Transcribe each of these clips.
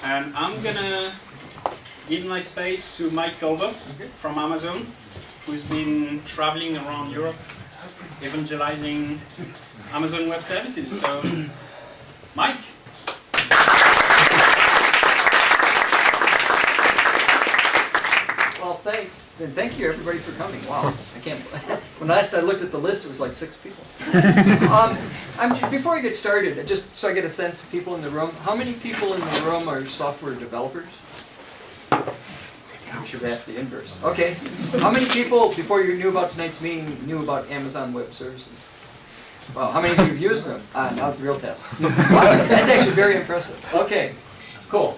and I'm gonna give my space to Mike Culver from Amazon, who's been traveling around Europe, evangelizing Amazon Web Services. So, Mike. Well, thanks, and thank you everybody for coming. Wow, I can't. When last I looked at the list, it was like 6 people. Before I get started, just so I get a sense of people in the room, how many people in the room are software developers? I should ask the inverse. Okay, how many people before you knew about tonight's meeting knew about Amazon Web Services? Well, how many of you have used them? Now's the real test. Wow, that's actually very impressive. Okay, cool.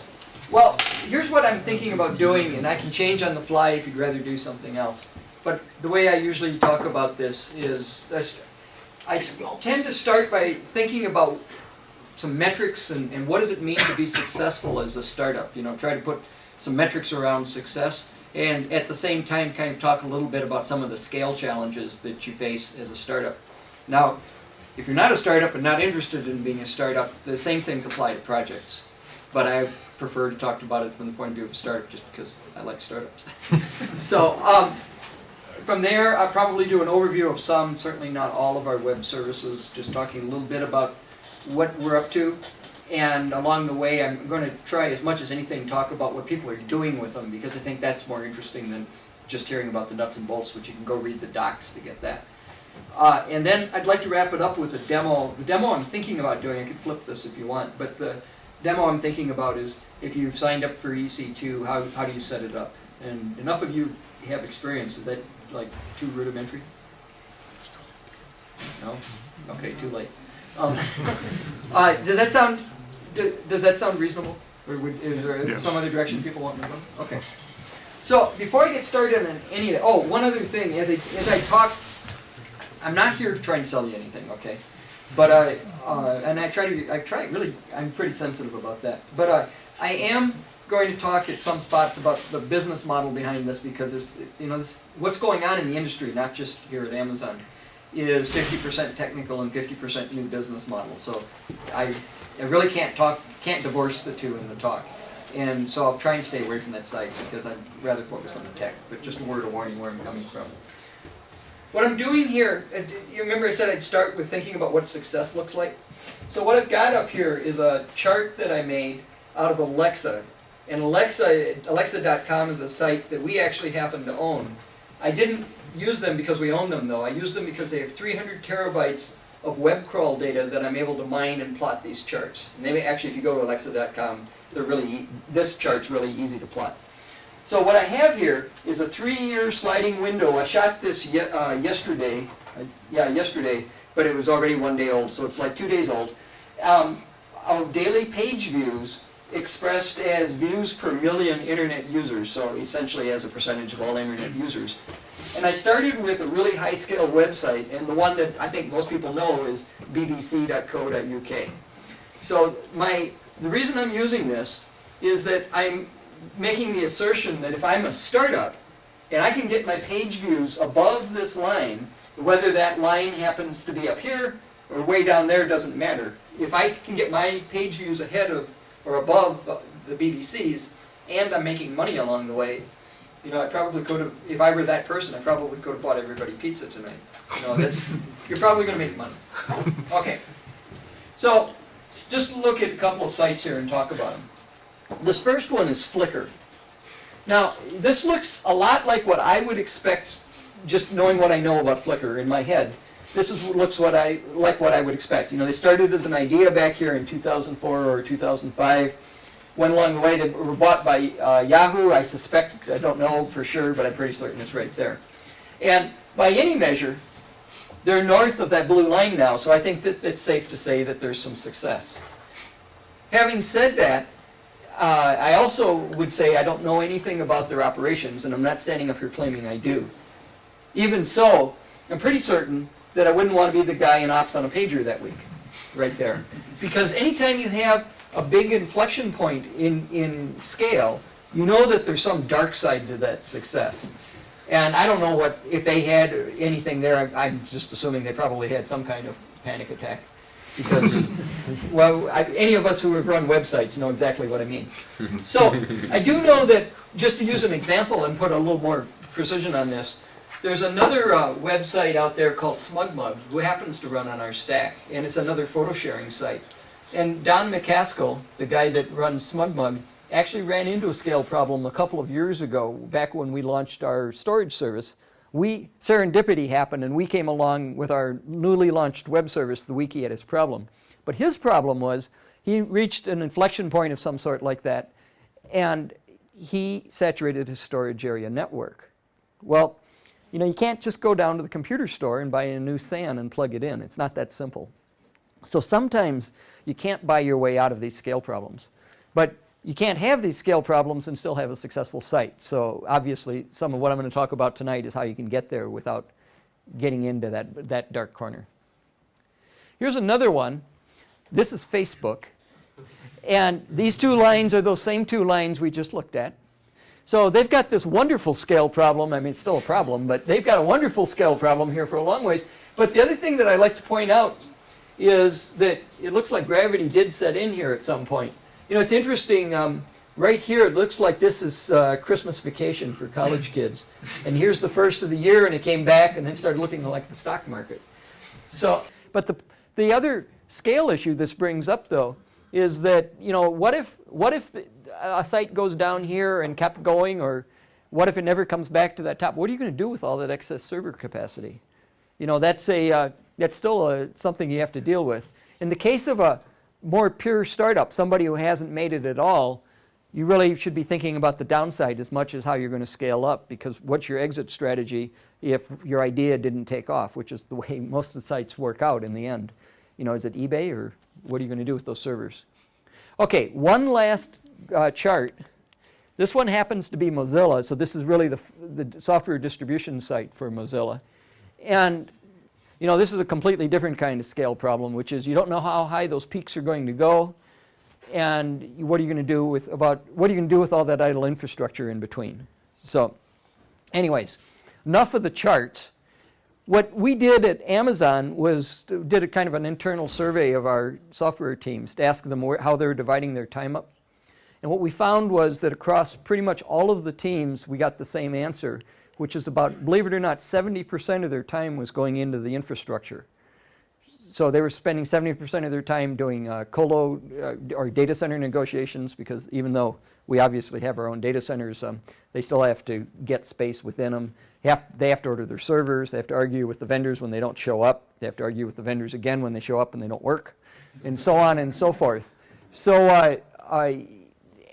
Well, here's what I'm thinking about doing, and I can change on the fly if you'd rather do something else. But the way I usually talk about this is, I tend to start by thinking about some metrics and what does it mean to be successful as a startup. You know, try to put some metrics around success, and at the same time kind of talk a little bit about some of the scale challenges that you face as a startup. Now, if you're not a startup and not interested in being a startup, the same things apply to projects. But I prefer to talk about it from the point of view of a startup just because I like startups. So from there, I'll probably do an overview of some, certainly not all of our web services, just talking a little bit about what we're up to. And along the way, I'm going to try as much as anything talk about what people are doing with them, because I think that's more interesting than just hearing about the nuts and bolts, which you can go read the docs to get that. And then I'd like to wrap it up with a demo. The demo I'm thinking about doing, I could flip this if you want, but the demo I'm thinking about is if you've signed up for EC2, how do you set it up? And enough of you have experience. Is that like too rudimentary? No? Okay, too late. Does that sound reasonable? Or is there some other direction people want me to go? Okay. So before I get started on any of that, oh, one other thing, as I talk, I'm not here to try and sell you anything, okay? But and I'm pretty sensitive about that. But I am going to talk at some spots about the business model behind this, because there's, what's going on in the industry, not just here at Amazon, is 50% technical and 50% new business model. So I really can't divorce the two in the talk. And so I'll try and stay away from that side because I'd rather focus on the tech. But just a word of warning where I'm coming from. What I'm doing here, you remember I said I'd start with thinking about what success looks like? So what I've got up here is a chart that I made out of Alexa. And Alexa.com is a site that we actually happen to own. I didn't use them because we own them, though. I use them because they have 300 terabytes of web crawl data that I'm able to mine and plot these charts. And they may, actually, if you go to Alexa.com, this chart's really easy to plot. So what I have here is a 3-year sliding window. I shot this yesterday, but it was already 1 day old, so it's like 2 days old, of daily page views expressed as views per million internet users, so essentially as a percentage of all internet users. And I started with a really high-scale website, and the one that I think most people know is bbc.co.uk. So the reason I'm using this is that I'm making the assertion that if I'm a startup and I can get my page views above this line, whether that line happens to be up here or way down there doesn't matter. If I can get my page views ahead of or above the BBC's and I'm making money along the way, I probably could have, if I were that person, I probably could have bought everybody pizza tonight. You're probably going to make money. Okay. So just look at a couple of sites here and talk about them. This first one is Flickr. Now, this looks a lot like what I would expect, just knowing what I know about Flickr in my head. Looks like what I would expect. They started as an idea back here in 2004 or 2005. Went along the way. They were bought by Yahoo. I suspect, I don't know for sure, but I'm pretty certain it's right there. And by any measure, they're north of that blue line now, so I think that it's safe to say that there's some success. Having said that, I also would say I don't know anything about their operations, and I'm not standing up here claiming I do. Even so, I'm pretty certain that I wouldn't want to be the guy in ops on a pager that week, right there. Because anytime you have a big inflection point in scale, you know that there's some dark side to that success. And I don't know if they had anything there. I'm just assuming they probably had some kind of panic attack. because, well, any of us who have run websites know exactly what I mean. So I do know that, just to use an example and put a little more precision on this, there's another website out there called SmugMug, who happens to run on our stack, and it's another photo sharing site. And Don McCaskill, the guy that runs SmugMug, actually ran into a scale problem a couple of years ago, back when we launched our storage service. Serendipity happened, and we came along with our newly launched web service the week he had his problem. But his problem was he reached an inflection point of some sort like that, and he saturated his storage area network. Well, you know, you can't just go down to the computer store and buy a new SAN and plug it in. It's not that simple. So sometimes you can't buy your way out of these scale problems. But you can't have these scale problems and still have a successful site. So obviously, some of what I'm going to talk about tonight is how you can get there without getting into that dark corner. Here's another one. This is Facebook. And these two lines are those same two lines we just looked at. So they've got this wonderful scale problem. I mean, it's still a problem, but they've got a wonderful scale problem here for a long ways. But the other thing that I like to point out is that it looks like gravity did set in here at some point. You know, it's interesting, right here it looks like this is Christmas vacation for college kids. And here's the first of the year, and it came back and then started looking like the stock market. So, but the other scale issue this brings up, though, is that, you know, what if a site goes down here and kept going, or what if it never comes back to that top? What are you going to do with all that excess server capacity? You know, that's still something you have to deal with. In the case of a more pure startup, somebody who hasn't made it at all, you really should be thinking about the downside as much as how you're going to scale up, because what's your exit strategy if your idea didn't take off, which is the way most of the sites work out in the end. You know, is it eBay, or what are you going to do with those servers? Okay, one last chart. This one happens to be Mozilla, so this is really the software distribution site for Mozilla. And you know, this is a completely different kind of scale problem, which is you don't know how high those peaks are going to go, and what are you going to do with all that idle infrastructure in between? So, anyways, enough of the charts. What we did at Amazon was did a kind of an internal survey of our software teams to ask them how they're dividing their time up. And what we found was that across pretty much all of the teams, we got the same answer, which is about, believe it or not, 70% of their time was going into the infrastructure. So they were spending 70% of their time doing colo or data center negotiations, because even though we obviously have our own data centers, they still have to get space within them. They have to order their servers. They have to argue with the vendors when they don't show up. They have to argue with the vendors again when they show up and they don't work, and so on and so forth. So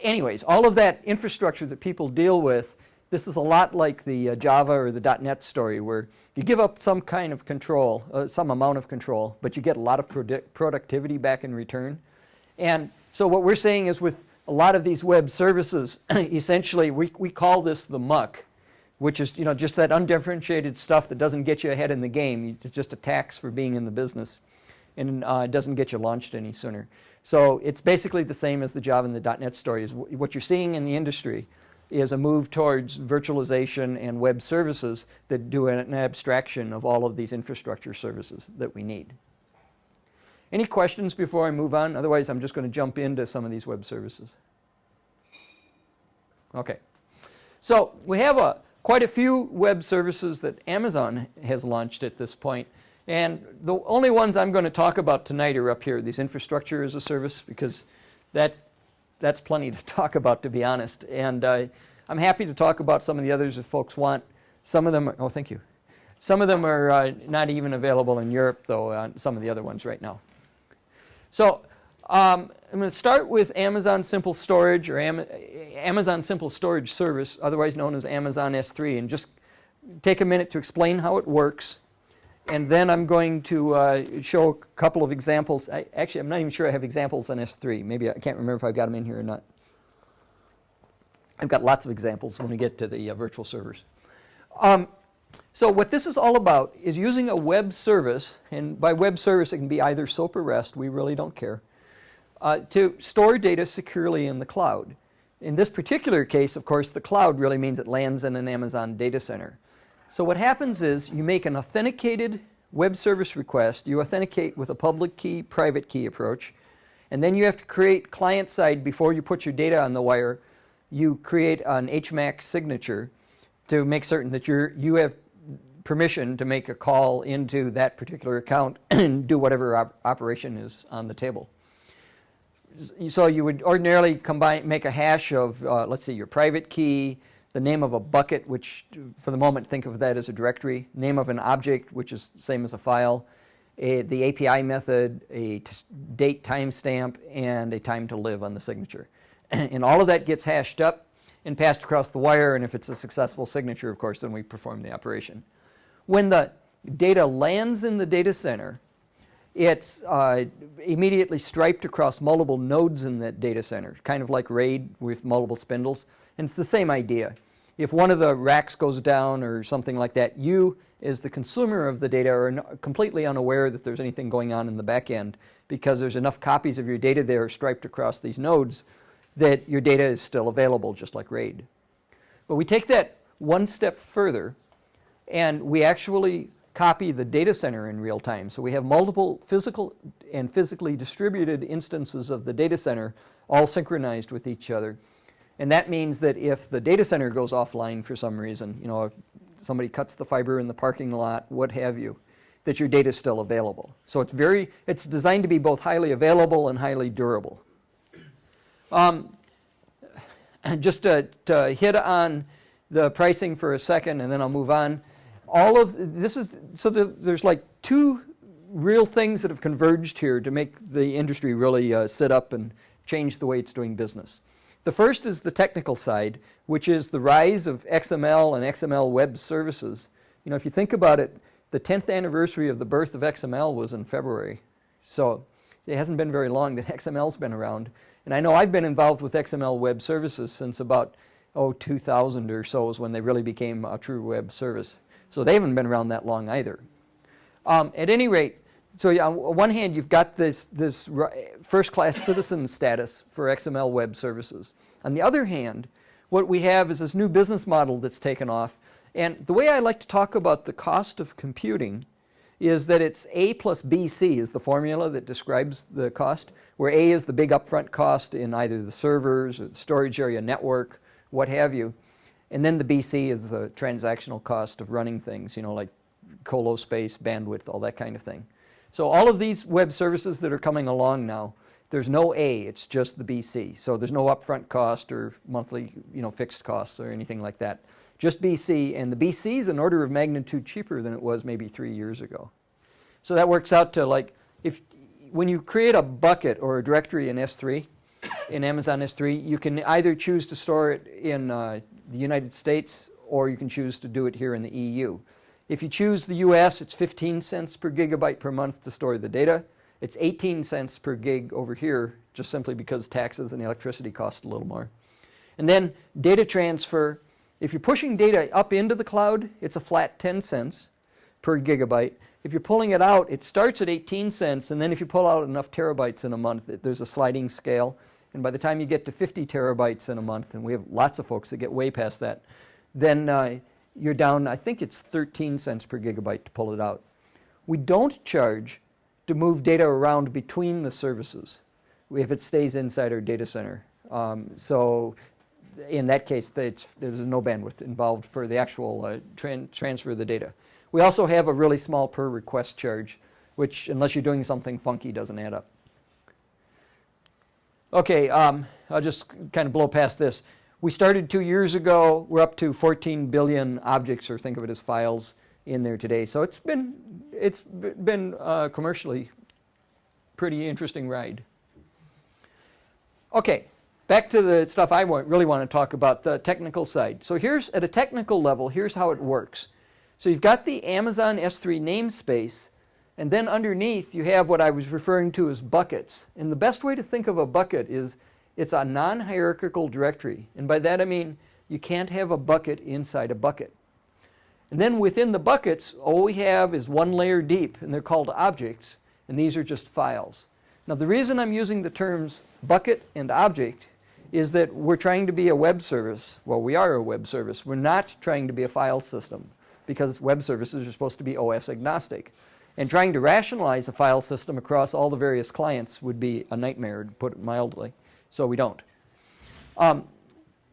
anyways, all of that infrastructure that people deal with, this is a lot like the Java or the .NET story, where you give up some kind of control, some amount of control, but you get a lot of productivity back in return. And so what we're saying is, with a lot of these web services, essentially we call this the muck, which is, you know, just that undifferentiated stuff that doesn't get you ahead in the game. It's just a tax for being in the business, and it doesn't get you launched any sooner. So it's basically the same as the Java and the .NET story. Is what you're seeing in the industry is a move towards virtualization and web services that do an abstraction of all of these infrastructure services that we need. Any questions before I move on? Otherwise, I'm just going to jump into some of these web services. Okay. So we have quite a few web services that Amazon has launched at this point. And the only ones I'm going to talk about tonight are up here, these infrastructure as a service, because that's plenty to talk about, to be honest. And I'm happy to talk about some of the others if folks want. Some of them are, thank you. Some of them are not even available in Europe, though, some of the other ones right now. So I'm going to start with Amazon Simple Storage, or Amazon Simple Storage Service, otherwise known as Amazon S3, and just take a minute to explain how it works. And then I'm going to show a couple of examples. Actually, I'm not even sure I have examples on S3. Maybe I can't remember if I've got them in here or not. I've got lots of examples when we get to the virtual servers. So what this is all about is using a web service, and by web service it can be either SOAP or REST, we really don't care, to store data securely in the cloud. In this particular case, of course, the cloud really means it lands in an Amazon data center. So what happens is you make an authenticated web service request, you authenticate with a public key, private key approach, and then you have to create client-side before you put your data on the wire. You create an HMAC signature to make certain that you have permission to make a call into that particular account and do whatever operation is on the table. So you would ordinarily make a hash of, let's see, your private key, the name of a bucket, which for the moment think of that as a directory, name of an object, which is the same as a file, the API method, a date timestamp, and a time to live on the signature. And all of that gets hashed up and passed across the wire, and if it's a successful signature, of course, then we perform the operation. When the data lands in the data center, it's immediately striped across multiple nodes in that data center, kind of like RAID with multiple spindles. And it's the same idea. If one of the racks goes down or something like that, you, as the consumer of the data, are completely unaware that there's anything going on in the back end because there's enough copies of your data there striped across these nodes that your data is still available, just like RAID. But we take that one step further, and we actually copy the data center in real time. So we have multiple physical and physically distributed instances of the data center all synchronized with each other. And that means that if the data center goes offline for some reason, if somebody cuts the fiber in the parking lot, what have you, that your data is still available. So it's designed to be both highly available and highly durable. Just to hit on the pricing for a second, and then I'll move on. All of this is, so there's like two real things that have converged here to make the industry really sit up and change the way it's doing business. The first is the technical side, which is the rise of XML and XML web services. If you think about it, the 10th anniversary of the birth of XML was in February. So it hasn't been very long that XML's been around. And I know I've been involved with XML web services since about 2000 or so is when they really became a true web service. So they haven't been around that long either. At any rate, so on one hand, you've got this first-class citizen status for XML web services. On the other hand, what we have is this new business model that's taken off. And the way I like to talk about the cost of computing is that it's A plus BC is the formula that describes the cost, where A is the big upfront cost in either the servers or the storage area network, what have you. And then the BC is the transactional cost of running things, like colo space, bandwidth, all that kind of thing. So all of these web services that are coming along now, there's no A, it's just the BC. So there's no upfront cost or monthly, fixed costs or anything like that. Just BC, and the BC is an order of magnitude cheaper than it was maybe 3 years ago. So that works out to when you create a bucket or a directory in S3, in Amazon S3, you can either choose to store it in the United States or you can choose to do it here in the EU. If you choose the US, it's 15 cents per gigabyte per month to store the data. It's 18 cents per gig over here, just simply because taxes and electricity cost a little more. And then data transfer, if you're pushing data up into the cloud, it's a flat 10 cents per gigabyte. If you're pulling it out, it starts at 18 cents, and then if you pull out enough terabytes in a month, there's a sliding scale. And by the time you get to 50 terabytes in a month, and we have lots of folks that get way past that, then you're down, I think it's 13 cents per gigabyte to pull it out. We don't charge to move data around between the services if it stays inside our data center. So in that case, there's no bandwidth involved for the actual transfer of the data. We also have a really small per request charge, which, unless you're doing something funky, doesn't add up. Okay, I'll just kind of blow past this. We started 2 years ago. We're up to 14 billion objects, or think of it as files, in there today. So it's been commercially pretty interesting ride. Okay, back to the stuff I really want to talk about, the technical side. So here's, at a technical level, here's how it works. So you've got the Amazon S3 namespace, and then underneath you have what I was referring to as buckets. And the best way to think of a bucket is it's a non-hierarchical directory. And by that I mean you can't have a bucket inside a bucket. And then within the buckets, all we have is one layer deep, and they're called objects, and these are just files. Now the reason I'm using the terms bucket and object is that we're trying to be a web service. Well, we are a web service. We're not trying to be a file system, because web services are supposed to be OS agnostic. And trying to rationalize a file system across all the various clients would be a nightmare, to put it mildly. So we don't.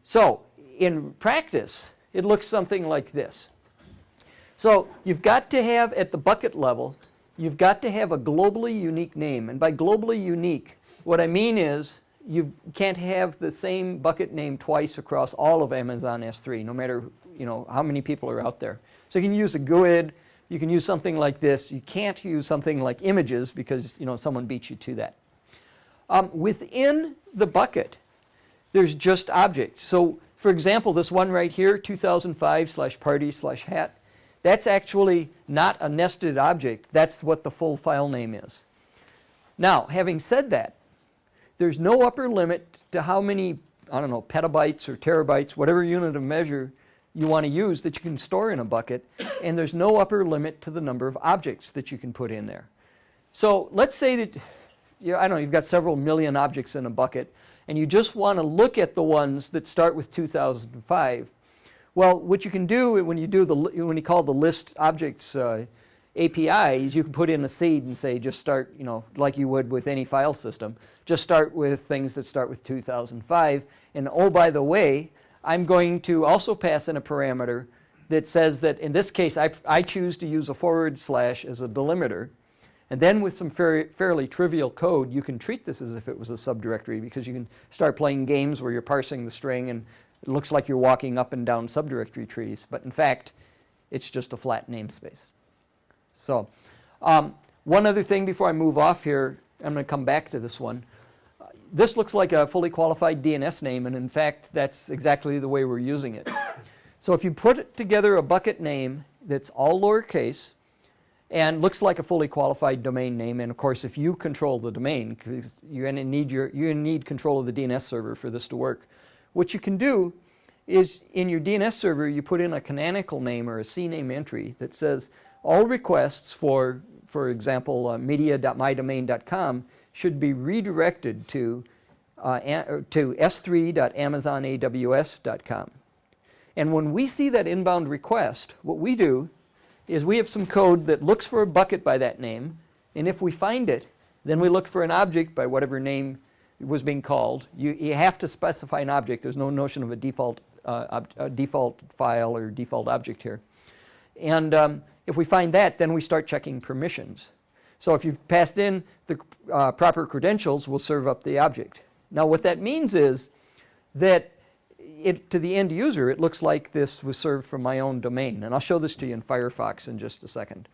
So in practice, it looks something like this. So you've got to have, at the bucket level, you've got to have a globally unique name. And by globally unique, what I mean is you can't have the same bucket name twice across all of Amazon S3, no matter how many people are out there. So you can use a GUID, you can use something like this. You can't use something like images because someone beat you to that. Within the bucket, there's just objects. So for example, this one right here, 2005/party/hat, that's actually not a nested object. That's what the full file name is. Now, having said that, there's no upper limit to how many, I don't know, petabytes or terabytes, whatever unit of measure you want to use that you can store in a bucket, and there's no upper limit to the number of objects that you can put in there. So let's say that, I don't know, you've got several million objects in a bucket, and you just want to look at the ones that start with 2005. Well, what you can do when you call the list objects API is you can put in a seed and say just start, like you would with any file system, just start with things that start with 2005. And oh, by the way, I'm going to also pass in a parameter that says that in this case I choose to use a / as a delimiter. And then with some fairly trivial code, you can treat this as if it was a subdirectory because you can start playing games where you're parsing the string and it looks like you're walking up and down subdirectory trees. But in fact, it's just a flat namespace. So one other thing before I move off here, I'm going to come back to this one. This looks like a fully qualified DNS name, and in fact, that's exactly the way we're using it. So if you put together a bucket name that's all lowercase and looks like a fully qualified domain name, and of course, if you control the domain, because you're going to need control of the DNS server for this to work, what you can do is in your DNS server, you put in a canonical name or a CNAME entry that says all requests for example, media.mydomain.com should be redirected to s3.amazonaws.com. And when we see that inbound request, what we do is we have some code that looks for a bucket by that name, and if we find it, then we look for an object by whatever name was being called. You have to specify an object. There's no notion of a default file or default object here. And if we find that, then we start checking permissions. So if you've passed in the proper credentials, we'll serve up the object. Now what that means is that to the end user, it looks like this was served from my own domain. And I'll show this to you in Firefox in just a second.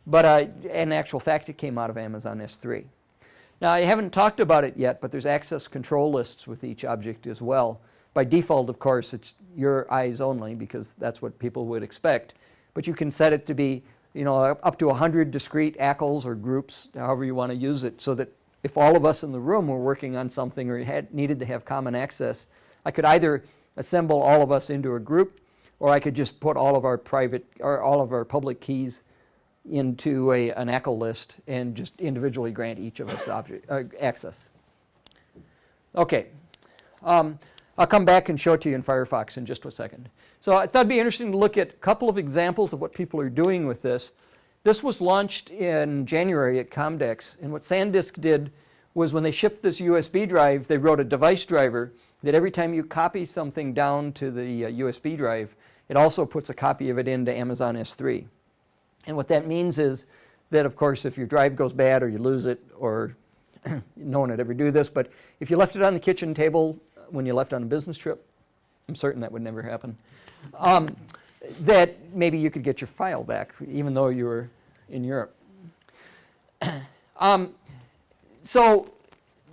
But in actual fact, it came out of Amazon S3. Now I haven't talked about it yet, but there's access control lists with each object as well. By default, of course, it's your eyes only because that's what people would expect. But you can set it to be up to 100 discrete ACLs or groups, however you want to use it, so that if all of us in the room were working on something or needed to have common access, I could either assemble all of us into a group, or I could just put all of our private or all of our public keys into an ACL list and just individually grant each of us access. Okay. I'll come back and show it to you in Firefox in just a second. So I thought it'd be interesting to look at a couple of examples of what people are doing with this. This was launched in January at Comdex, and what SanDisk did was when they shipped this USB drive, they wrote a device driver that every time you copy something down to the USB drive, it also puts a copy of it into Amazon S3. And what that means is that, of course, if your drive goes bad or you lose it, or no one would ever do this, but if you left it on the kitchen table when you left on a business trip, I'm certain that would never happen, that maybe you could get your file back even though you were in Europe. So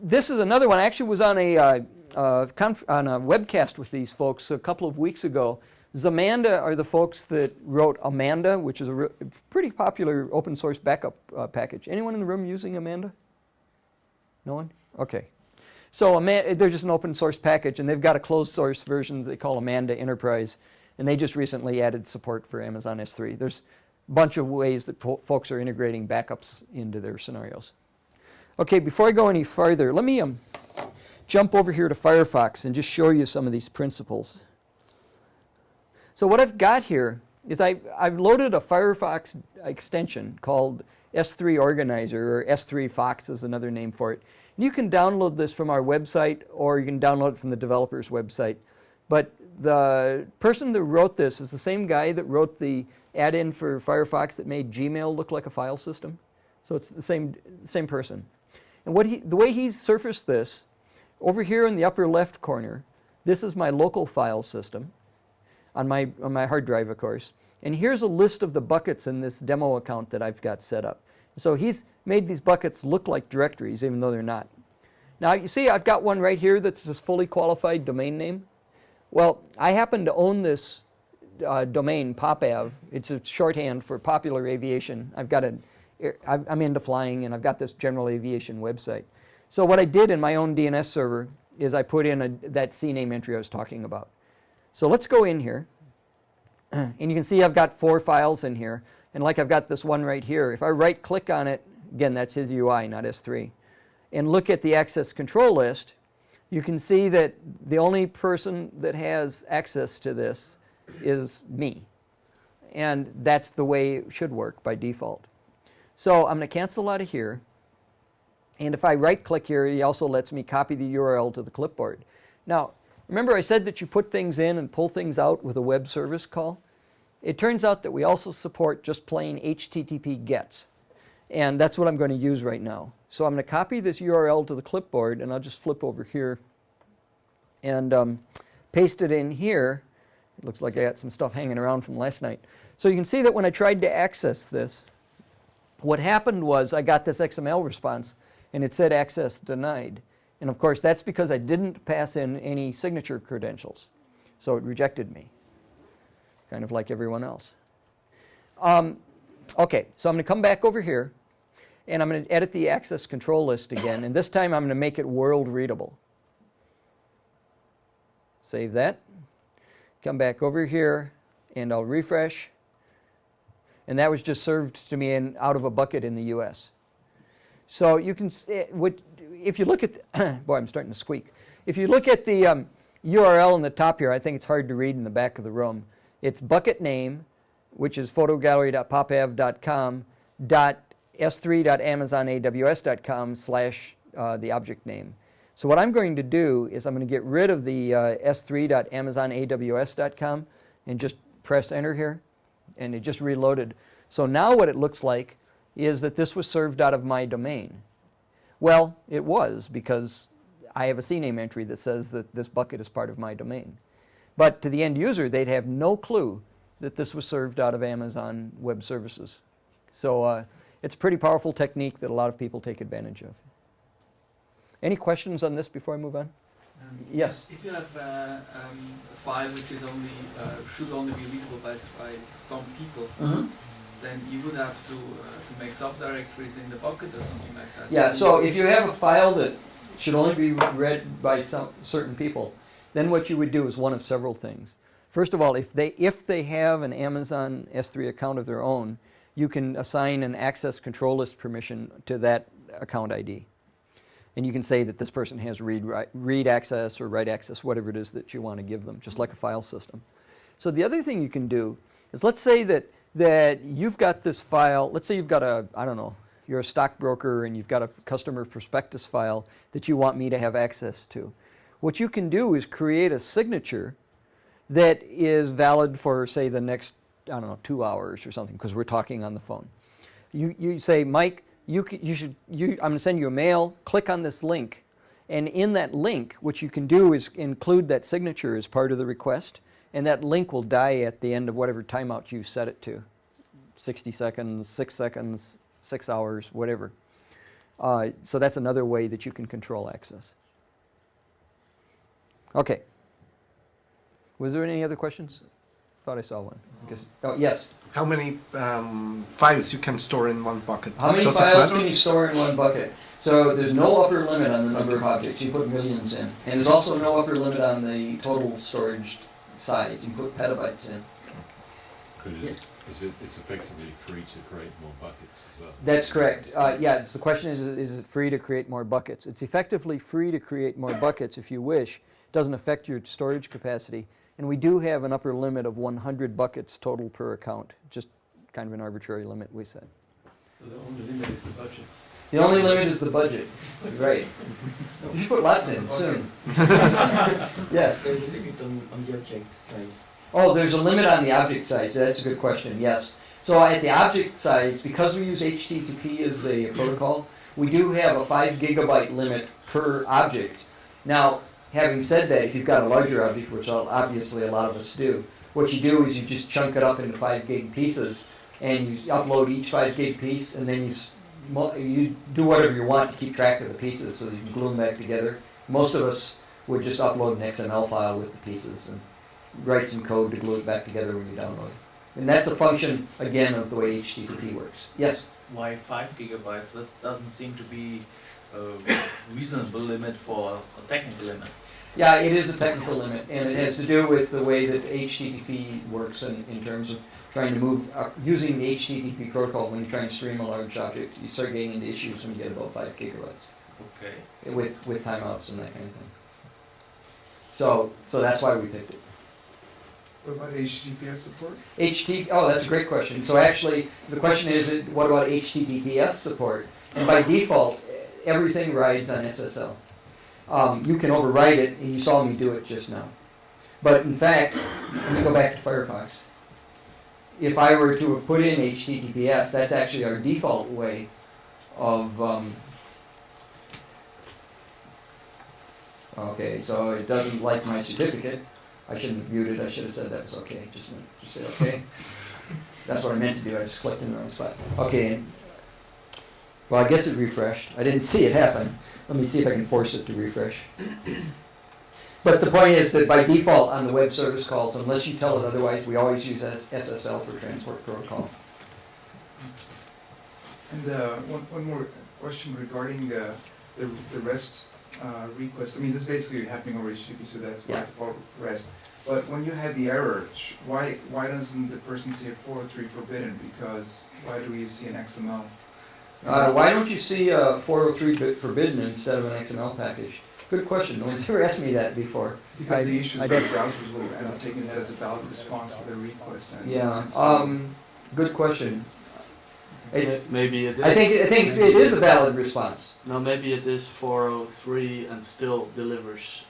this is another one. I actually was on a webcast with these folks a couple of weeks ago. Zamanda are the folks that wrote Amanda, which is a pretty popular open source backup package. Anyone in the room using Amanda? No one? Okay. So they're just an open source package, and they've got a closed source version that they call Amanda Enterprise, and they just recently added support for Amazon S3. There's a bunch of ways that folks are integrating backups into their scenarios. Okay, before I go any further, let me jump over here to Firefox and just show you some of these principles. So what I've got here is I've loaded a Firefox extension called S3 Organizer, or S3 Fox is another name for it. And you can download this from our website, or you can download it from the developer's website. But the person that wrote this is the same guy that wrote the add-in for Firefox that made Gmail look like a file system. So it's the same person. And the way he's surfaced this, over here in the upper left corner, this is my local file system on my hard drive, of course. And here's a list of the buckets in this demo account that I've got set up. So he's made these buckets look like directories, even though they're not. Now, you see I've got one right here that's this fully qualified domain name. Well, I happen to own this domain, PopAv. It's a shorthand for Popular Aviation. I'm into flying, and I've got this general aviation website. So what I did in my own DNS server is I put in that CNAME entry I was talking about. So let's go in here. And you can see I've got 4 files in here. And like I've got this one right here. If I right-click on it, again, that's his UI, not S3, and look at the access control list, you can see that the only person that has access to this is me. And that's the way it should work by default. So I'm going to cancel out of here. And if I right-click here, he also lets me copy the URL to the clipboard. Now, remember I said that you put things in and pull things out with a web service call? It turns out that we also support just plain HTTP GETs. And that's what I'm going to use right now. So I'm going to copy this URL to the clipboard, and I'll just flip over here and paste it in here. It looks like I got some stuff hanging around from last night. So you can see that when I tried to access this, what happened was I got this XML response, and it said access denied. And of course, that's because I didn't pass in any signature credentials. So it rejected me, kind of like everyone else. Okay, so I'm going to come back over here, and I'm going to edit the access control list again. And this time, I'm going to make it world readable. Save that. Come back over here, and I'll refresh. And that was just served to me out of a bucket in the US. So you can, if you look at, boy, I'm starting to squeak. If you look at the URL on the top here, I think it's hard to read in the back of the room. It's bucket name, which is photogallery.popav.com .s3.amazonaws.com / the object name. So what I'm going to do is I'm going to get rid of the s3.amazonaws.com and just press enter here, and it just reloaded. So now what it looks like is that this was served out of my domain. Well, it was, because I have a CNAME entry that says that this bucket is part of my domain. But to the end user, they'd have no clue that this was served out of Amazon Web Services. So it's a pretty powerful technique that a lot of people take advantage of. Any questions on this before I move on? Yes? If you have a file which is should only be readable by some people, then you would have to make subdirectories in the bucket or something like that. Yeah, so if you have a file that should only be read by some certain people, then what you would do is one of several things. First of all, if they have an Amazon S3 account of their own, you can assign an access control list permission to that account ID. And you can say that this person has read access or write access, whatever it is that you want to give them, just like a file system. So the other thing you can do is, let's say that you've got this file, let's say you've got you're a stockbroker and you've got a customer prospectus file that you want me to have access to. What you can do is create a signature that is valid for, say, the next, 2 hours or something, because we're talking on the phone. You say, Mike, I'm going to send you a mail, click on this link, and in that link, what you can do is include that signature as part of the request, and that link will die at the end of whatever timeout you set it to, 60 seconds, 6 seconds, 6 hours, whatever. So that's another way that you can control access. Okay. Was there any other questions? Thought I saw one. Oh, yes. How many files you can store in one bucket? How many files can you store in one bucket? So there's no upper limit on the number of objects. You put millions in. And there's also no upper limit on the total storage size. You put petabytes in. It's effectively free to create more buckets as well? That's correct. The question is it free to create more buckets? It's effectively free to create more buckets if you wish. It doesn't affect your storage capacity. And we do have an upper limit of 100 buckets total per account, just kind of an arbitrary limit we set. So The only limit is the budget. The only limit is the budget. Right. You should put lots in soon. Yes. There's a limit on the object size. Oh, there's a limit on the object size. That's a good question. Yes. So at the object size, because we use HTTP as a protocol, we do have a 5 gigabyte limit per object. Now, having said that, if you've got a larger object, which obviously a lot of us do, what you do is you just chunk it up into 5 gig pieces, and you upload each 5 gig piece, and then you do whatever you want to keep track of the pieces so you can glue them back together. Most of us would just upload an XML file with the pieces and write some code to glue it back together when you download it. And that's a function, again, of the way HTTP works. Yes? Why 5 gigabytes? That doesn't seem to be a reasonable limit for a technical limit. Yeah, it is a technical limit, and it has to do with the way that HTTP works in terms of trying to move, using the HTTP protocol when you try and stream a large object. You start getting into issues when you get about 5 gigabytes. Okay. With timeouts and that kind of thing. So that's why we picked it. What about HTTPS support? Oh, that's a great question. So actually, the question is, what about HTTPS support? And by default, everything rides on SSL. You can override it, and you saw me do it just now. But in fact, let me go back to Firefox. If I were to have put in HTTPS, that's actually our default way of... okay, so it doesn't like my certificate. I shouldn't have viewed it. I should have said that was okay. Just say okay. That's what I meant to do. I just clicked in the wrong spot. Okay. Well, I guess it refreshed. I didn't see it happen. Let me see if I can force it to refresh. But the point is that by default on the web service calls, unless you tell it otherwise, we always use SSL for transport protocol. And one more question regarding the REST request. I mean, this is basically happening over HTTP, so that's why for REST. But when you had the error, why doesn't the person see a 403 forbidden? Because why do we see an XML? Why don't you see a 403 forbidden instead of an XML package? Good question. No one's ever asked me that before. Because the issues with browsers will end up taking that as a valid response to their request. Good question. It's maybe it is. I think it is a valid response. No, maybe it is 403 and still delivers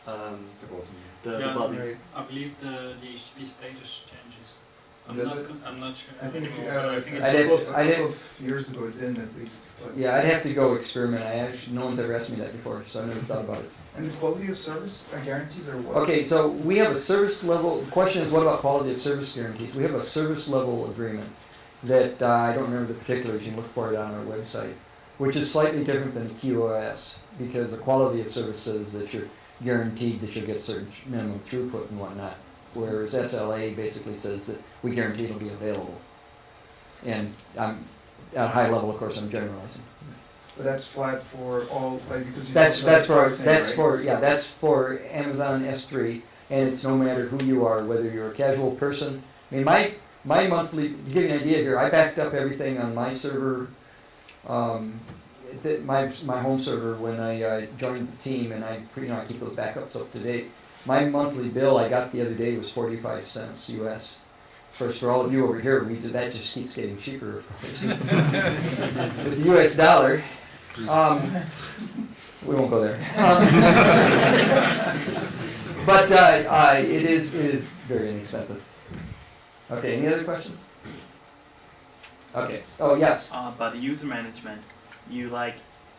the body. I believe the HTTP status changes. I'm not sure. I think I think a it's couple of years ago it didn't, at least. But Yeah, I'd have to go experiment. No one's ever asked me that before, so I never thought about it. And the quality of service guarantees are what? Okay, so we have a service level. The question is, what about quality of service guarantees? We have a service level agreement that I don't remember the particulars. You can look for it on our website, which is slightly different than QoS because the quality of service says that you're guaranteed that you'll get certain minimum throughput and whatnot, whereas SLA basically says that we guarantee it'll be available. And I'm at a high level, of course, I'm generalizing. But that's flat for all, like, because you That's pricing, for Amazon S3, and it's no matter who you are, whether you're a casual person. I mean, my monthly, to give you an idea here, I backed up everything on my server, my home server when I joined the team, and I keep those backups up to date. My monthly bill I got the other day was 45 cents US. Of course, for all of you over here, that just keeps getting cheaper. With the US dollar, we won't go there. But it is very inexpensive. Okay, any other questions? Okay. Oh, yes. About the user management, you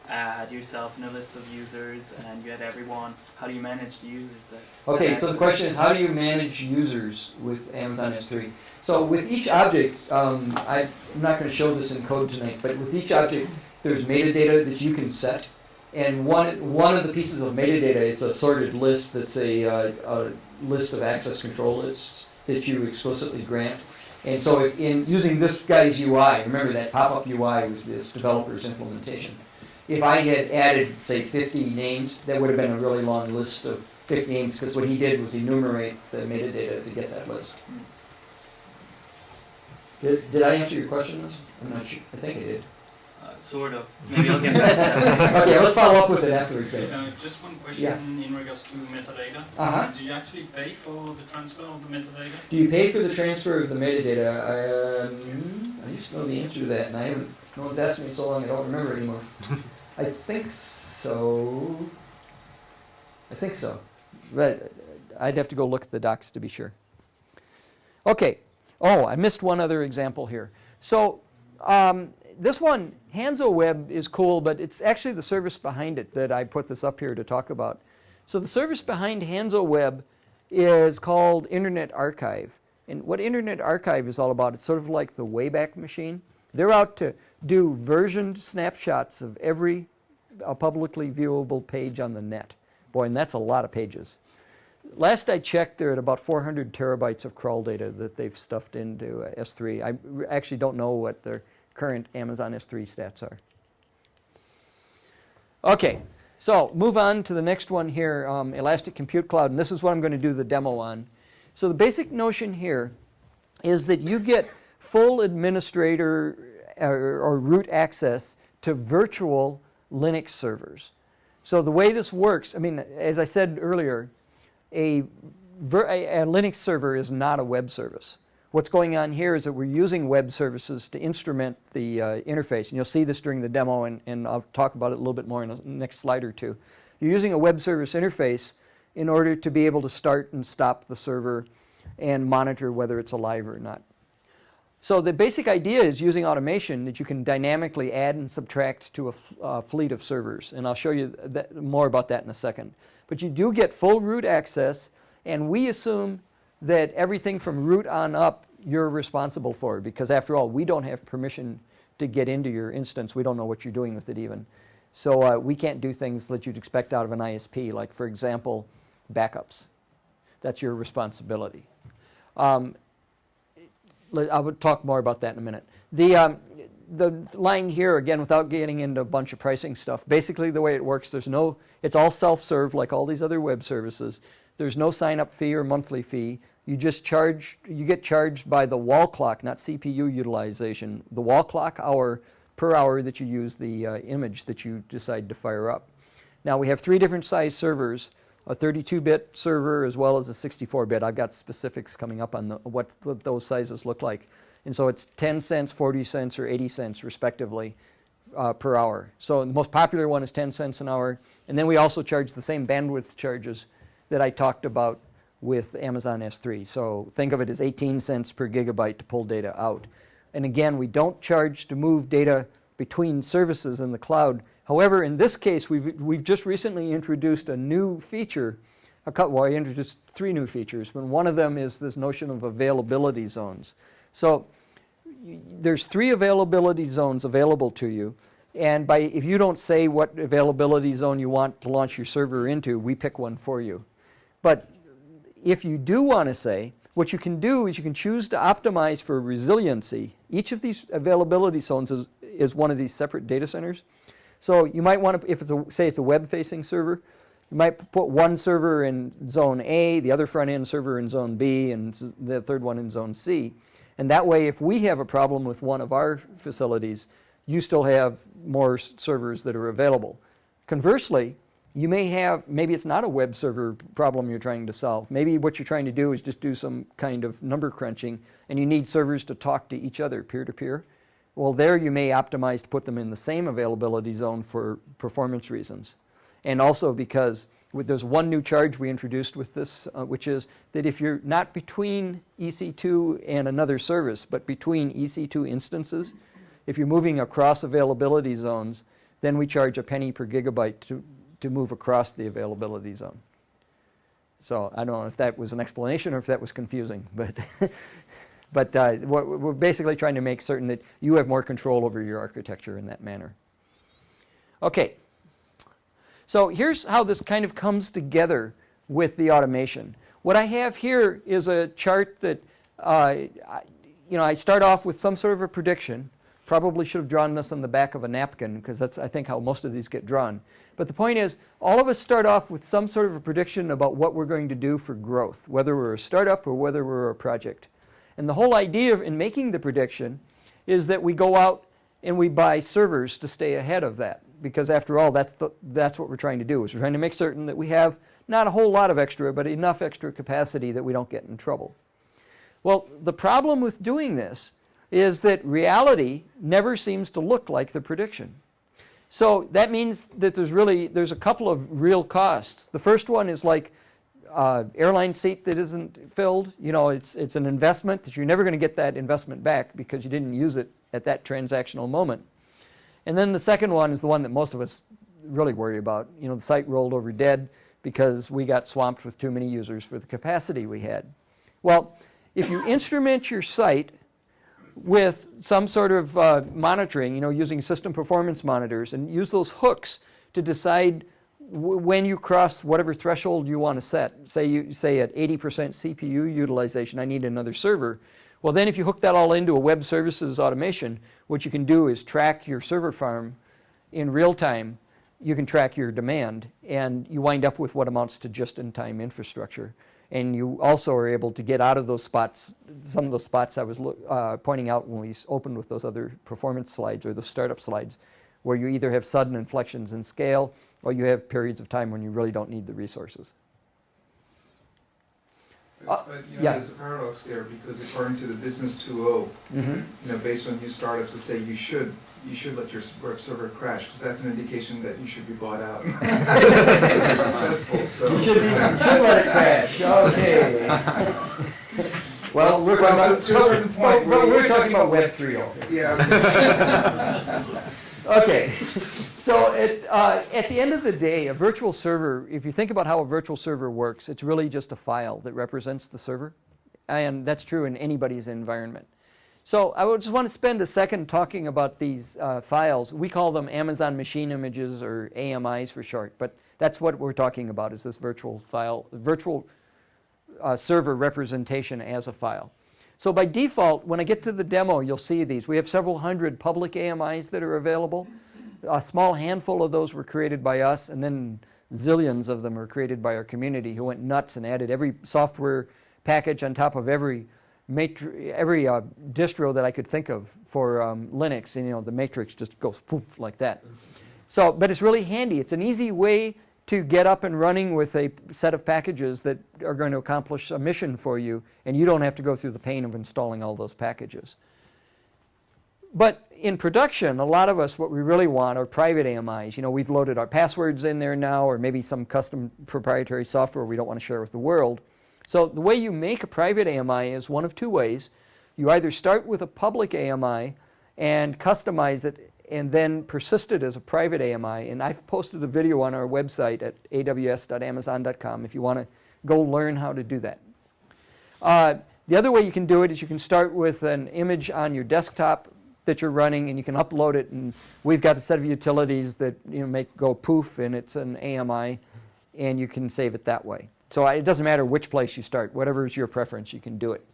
had yourself in a list of users and you had everyone. How do you manage the users? Okay, so the question is, how do you manage users with Amazon S3? So with each object, I'm not going to show this in code tonight, but with each object, there's metadata that you can set. And one of the pieces of metadata is a sorted list that's a list of access control lists that you explicitly grant. And so if in using this guy's UI, remember that pop-up UI was this developer's implementation. If I had added, say, 50 names, that would have been a really long list of 50 names, because what he did was enumerate the metadata to get that list. Did I answer your question? I'm not sure. I think I did. Sort of. Maybe I'll get back to that. Okay, let's follow up with it afterwards then. Just one question Yeah. in regards to metadata. Uh-huh. Do you actually pay for the transfer of the metadata? Do you pay for the transfer of the metadata? I used to know the answer to that, and I haven't. No one's asked me so long I don't remember anymore. I think so. But I'd have to go look at the docs to be sure. Okay. Oh, I missed one other example here. So this one, Hanzo Web, is cool, but it's actually the service behind it that I put this up here to talk about. So the service behind Hanzo Web is called Internet Archive. And what Internet Archive is all about, it's sort of like the Wayback Machine. They're out to do versioned snapshots of every publicly viewable page on the net. Boy, and that's a lot of pages. Last I checked, they're at about 400 terabytes of crawl data that they've stuffed into S3. I actually don't know what their current Amazon S3 stats are. Okay, so move on to the next one here, Elastic Compute Cloud, and this is what I'm going to do the demo on. So the basic notion here is that you get full administrator or root access to virtual Linux servers. So the way this works, I mean, as I said earlier, a Linux server is not a web service. What's going on here is that we're using web services to instrument the interface. And you'll see this during the demo, and I'll talk about it a little bit more in the next slide or two. You're using a web service interface in order to be able to start and stop the server and monitor whether it's alive or not. So the basic idea is using automation that you can dynamically add and subtract to a fleet of servers. And I'll show you more about that in a second. But you do get full root access, and we assume that everything from root on up you're responsible for, because after all, we don't have permission to get into your instance. We don't know what you're doing with it even. So we can't do things that you'd expect out of an ISP, like, for example, backups. That's your responsibility. I would talk more about that in a minute. The line here, again, without getting into a bunch of pricing stuff, basically the way it works, it's all self-serve like all these other web services. There's no sign-up fee or monthly fee. You get charged by the wall clock, not CPU utilization. The wall clock hour per hour that you use the image that you decide to fire up. Now we have 3 different size servers, a 32-bit server as well as a 64-bit. I've got specifics coming up on what those sizes look like. And so it's 10 cents, 40 cents, or 80 cents respectively per hour. So the most popular one is 10 cents an hour. And then we also charge the same bandwidth charges that I talked about with Amazon S3. So think of it as 18 cents per gigabyte to pull data out. And again, we don't charge to move data between services in the cloud. However, in this case, we've just recently introduced a new feature. I introduced 3 new features, but one of them is this notion of availability zones. So there's 3 availability zones available to you, and if you don't say what availability zone you want to launch your server into, we pick one for you. But if you do want to say, what you can do is you can choose to optimize for resiliency. Each of these availability zones is one of these separate data centers. So you might want to, if say it's a web-facing server, you might put one server in zone A, the other front-end server in zone B, and the third one in zone C. And that way, if we have a problem with one of our facilities, you still have more servers that are available. Conversely, you may have, maybe it's not a web server problem you're trying to solve. Maybe what you're trying to do is just do some kind of number crunching, and you need servers to talk to each other peer-to-peer. Well, there you may optimize to put them in the same availability zone for performance reasons. And also because there's one new charge we introduced with this, which is that if you're not between EC2 and another service, but between EC2 instances, if you're moving across availability zones, then we charge a penny per gigabyte to move across the availability zone. So I don't know if that was an explanation or if that was confusing, but we're basically trying to make certain that you have more control over your architecture in that manner. Okay, so here's how this kind of comes together with the automation. What I have here is a chart that, I start off with some sort of a prediction. Probably should have drawn this on the back of a napkin because that's, I think, how most of these get drawn. But the point is, all of us start off with some sort of a prediction about what we're going to do for growth, whether we're a startup or whether we're a project. And the whole idea in making the prediction is that we go out and we buy servers to stay ahead of that. Because after all, that's what we're trying to do, is we're trying to make certain that we have not a whole lot of extra, but enough extra capacity that we don't get in trouble. Well, the problem with doing this is that reality never seems to look like the prediction. So that means that there's a couple of real costs. The first one is like airline seat that isn't filled. You know, it's an investment that you're never going to get that investment back because you didn't use it at that transactional moment. And then the second one is the one that most of us really worry about. You know, the site rolled over dead because we got swamped with too many users for the capacity we had. Well, if you instrument your site with some sort of monitoring, you know, using system performance monitors, and use those hooks to decide when you cross whatever threshold you want to set. Say at 80% CPU utilization, I need another server. Well, then if you hook that all into a web services automation, what you can do is track your server farm in real time. You can track your demand, and you wind up with what amounts to just-in-time infrastructure. And you also are able to get out of those spots, some of those spots I was pointing out when we opened with those other performance slides or the startup slides, where you either have sudden inflections in scale or you have periods of time when you really don't need the resources. But you know, yeah. there's a paradox there, because according to the Business 2.0, you know, based on new startups to say you should let your web server crash, because that's an indication that you should be bought out because you're successful. So. You should let it crash. Okay. Well, we're talking about to a certain point. we're talking about Web 3.0. Yeah. Okay. So at the end of the day, a virtual server, if you think about how a virtual server works, it's really just a file that represents the server. And that's true in anybody's environment. So I would just want to spend a second talking about these files. We call them Amazon Machine Images, or AMIs for short. But that's what we're talking about, is this virtual file, virtual server representation as a file. So by default, when I get to the demo, you'll see these. We have several hundred public AMIs that are available. A small handful of those were created by us, and then zillions of them were created by our community, who went nuts and added every software package on top of every distro that I could think of for Linux. And, you know, the matrix just goes poof like that. So, but it's really handy. It's an easy way to get up and running with a set of packages that are going to accomplish a mission for you, and you don't have to go through the pain of installing all those packages. But in production, a lot of us, what we really want are private AMIs. You know, we've loaded our passwords in there now, or maybe some custom proprietary software we don't want to share with the world. So the way you make a private AMI is one of two ways. You either start with a public AMI and customize it and then persist it as a private AMI. And I've posted a video on our website at aws.amazon.com if you want to go learn how to do that. The other way you can do it is you can start with an image on your desktop that you're running, and you can upload it, and we've got a set of utilities that, you know, make go poof, and it's an AMI, and you can save it that way. So it doesn't matter which place you start. Whatever is your preference, you can do it.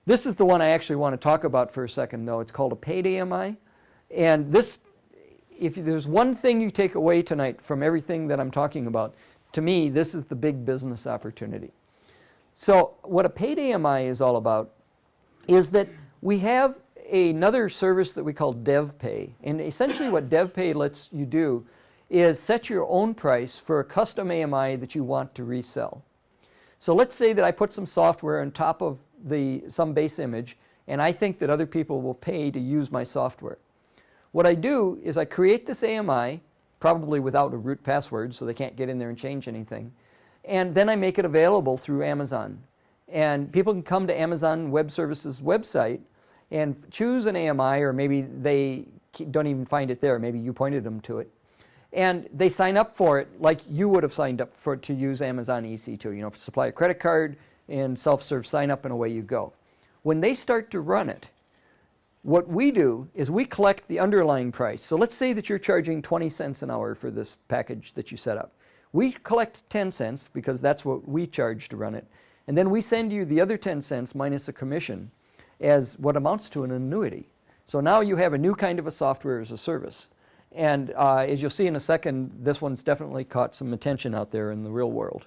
This is the one I actually want to talk about for a second, though. It's called a paid AMI. And this, if there's one thing you take away tonight from everything that I'm talking about, to me, this is the big business opportunity. So what a paid AMI is all about is that we have another service that we call DevPay. And essentially what DevPay lets you do is set your own price for a custom AMI that you want to resell. So let's say that I put some software on top of some base image, and I think that other people will pay to use my software. What I do is I create this AMI, probably without a root password, so they can't get in there and change anything, and then I make it available through Amazon. And people can come to Amazon Web Services website and choose an AMI, or maybe they don't even find it there. Maybe you pointed them to it. And they sign up for it like you would have signed up for to use Amazon EC2. You know, supply a credit card and self-serve sign up, and away you go. When they start to run it, what we do is we collect the underlying price. So let's say that you're charging 20 cents an hour for this package that you set up. We collect 10 cents because that's what we charge to run it. And then we send you the other 10 cents minus a commission as what amounts to an annuity. So now you have a new kind of a software as a service. And as you'll see in a second, this one's definitely caught some attention out there in the real world.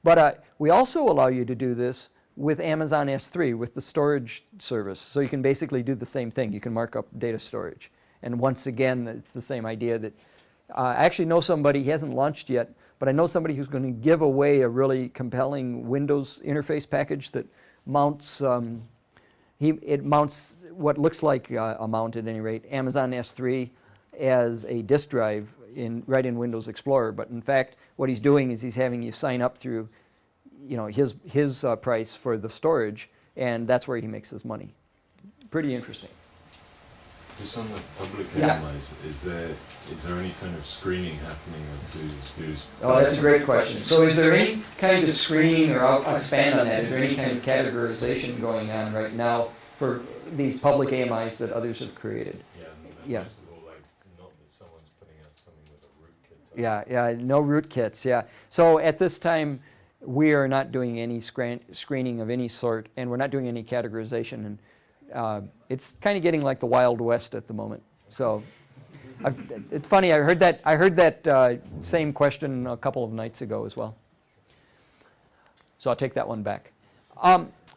But we also allow you to do this with Amazon S3, with the storage service. So you can basically do the same thing. You can mark up data storage. And once again, it's the same idea that I actually know somebody, he hasn't launched yet, but I know somebody who's going to give away a really compelling Windows interface package that mounts, it mounts what looks like a mount at any rate, Amazon S3 as a disk drive right in Windows Explorer. But in fact, what he's doing is he's having you sign up through his price for the storage, and that's where he makes his money. Pretty interesting. Just on the public Yeah. AMIs, is there any kind of screening happening of who's Oh, that's a great question. So is there any kind of screening, or I'll expand on that, is there any kind of categorization going on right now for these public AMIs that others have created? Yeah. First of all, like, not that someone's putting up something with a rootkit. Yeah, no rootkits, yeah. So at this time, we are not doing any screening of any sort, and we're not doing any categorization, and it's kind of getting like the Wild West at the moment. So it's funny, I heard that same question a couple of nights ago as well. So I'll take that one back.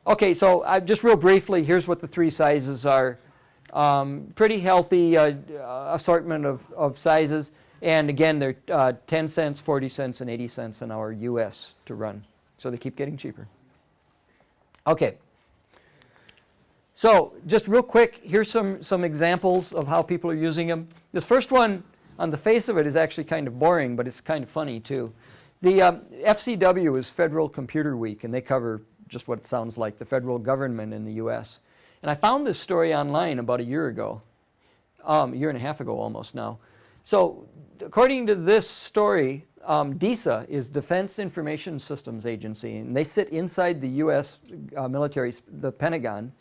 Okay, so just real briefly, here's what the three sizes are. Pretty healthy assortment of sizes. And again, they're 10 cents, 40 cents, and 80 cents an hour US to run. So they keep getting cheaper. Okay. So just real quick, here's some examples of how people are using them. This first one, on the face of it, is actually kind of boring, but it's kind of funny too. The FCW is Federal Computer Week, and they cover just what it sounds like, the federal government in the US. And I found this story online about a year ago, a year and a half ago almost now. So according to this story, DISA is Defense Information Systems Agency, and they sit inside the US military, the Pentagon,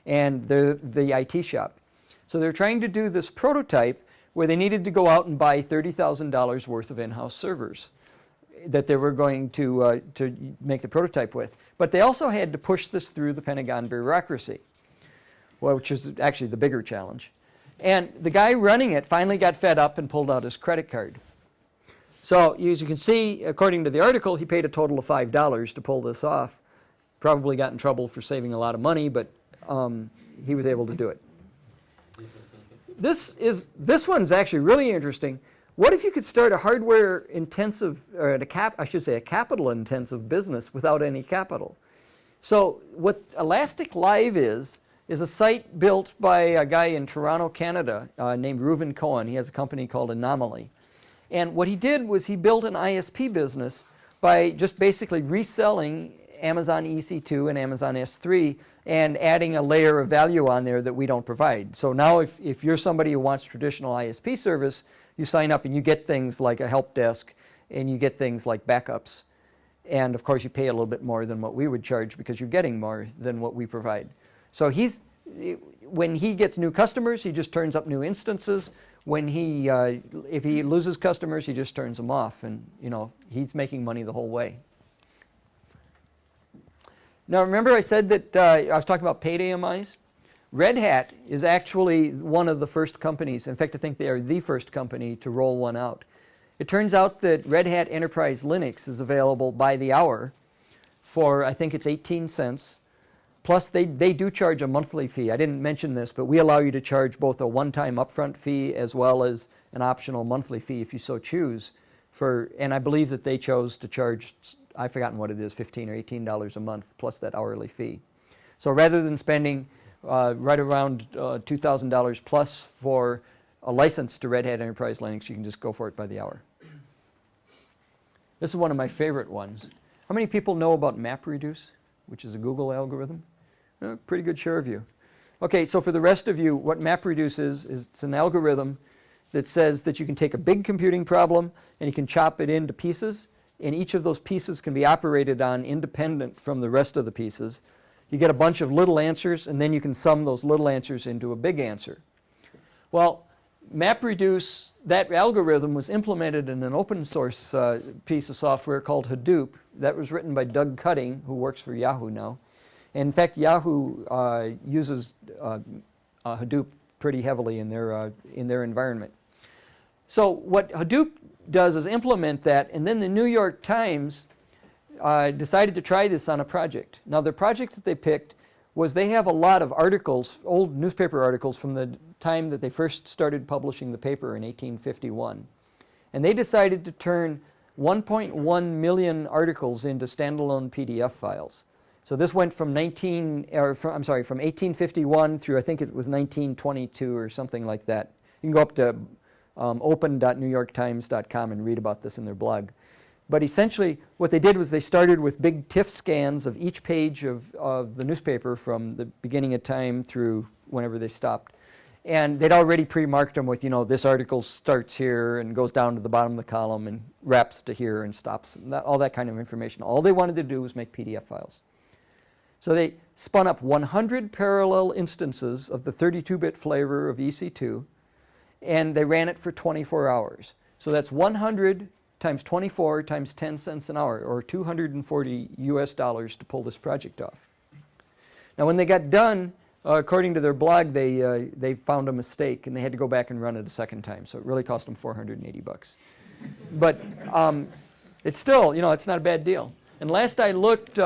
and the IT shop. So they're trying to do this prototype where they needed to go out and buy $30,000 worth of in-house servers that they were going to make the prototype with. But they also had to push this through the Pentagon bureaucracy, which is actually the bigger challenge. And the guy running it finally got fed up and pulled out his credit card. So as you can see, according to the article, he paid a total of $5 to pull this off. Probably got in trouble for saving a lot of money, but he was able to do it. This one's actually really interesting. What if you could start a hardware-intensive, or a capital-intensive business without any capital? So what Elastic Live is a site built by a guy in Toronto, Canada, named Reuven Cohen. He has a company called Anomaly. And what he did was he built an ISP business by just basically reselling Amazon EC2 and Amazon S3 and adding a layer of value on there that we don't provide. So now if you're somebody who wants traditional ISP service, you sign up and you get things like a help desk and you get things like backups. And of course you pay a little bit more than what we would charge because you're getting more than what we provide. So when he gets new customers, he just turns up new instances. When if he loses customers, he just turns them off, and he's making money the whole way. Now remember I said that I was talking about paid AMIs? Red Hat is actually one of the first companies. In fact, I think they are the first company to roll one out. It turns out that Red Hat Enterprise Linux is available by the hour for, I think it's 18 cents. Plus, they do charge a monthly fee. I didn't mention this, but we allow you to charge both a one-time upfront fee as well as an optional monthly fee if you so choose. And I believe that they chose to charge, I've forgotten what it is, $15 or $18 a month plus that hourly fee. So rather than spending right around $2,000 plus for a license to Red Hat Enterprise Linux, you can just go for it by the hour. This is one of my favorite ones. How many people know about MapReduce, which is a Google algorithm? A pretty good share of you. Okay, so for the rest of you, what MapReduce is it's an algorithm that says that you can take a big computing problem and you can chop it into pieces, and each of those pieces can be operated on independent from the rest of the pieces. You get a bunch of little answers, and then you can sum those little answers into a big answer. Well, MapReduce, that algorithm was implemented in an open source piece of software called Hadoop. That was written by Doug Cutting, who works for Yahoo now. And in fact, Yahoo uses Hadoop pretty heavily in their environment. So what Hadoop does is implement that, and then the New York Times decided to try this on a project. Now the project that they picked was they have a lot of articles, old newspaper articles from the time that they first started publishing the paper in 1851. And they decided to turn 1.1 million articles into standalone PDF files. So this went from 1851 through I think it was 1922 or something like that. You can go up to open.newyorktimes.com and read about this in their blog. But essentially what they did was they started with big TIFF scans of each page of the newspaper from the beginning of time through whenever they stopped. And they'd already pre-marked them with, this article starts here and goes down to the bottom of the column and wraps to here and stops, and all that kind of information. All they wanted to do was make PDF files. So they spun up 100 parallel instances of the 32-bit flavor of EC2, and they ran it for 24 hours. So that's 100 times 24 times 10 cents an hour, or $240 US to pull this project off. Now when they got done, according to their blog, they found a mistake and they had to go back and run it a second time. So it really cost them $480. But it's still, it's not a bad deal. And last I looked,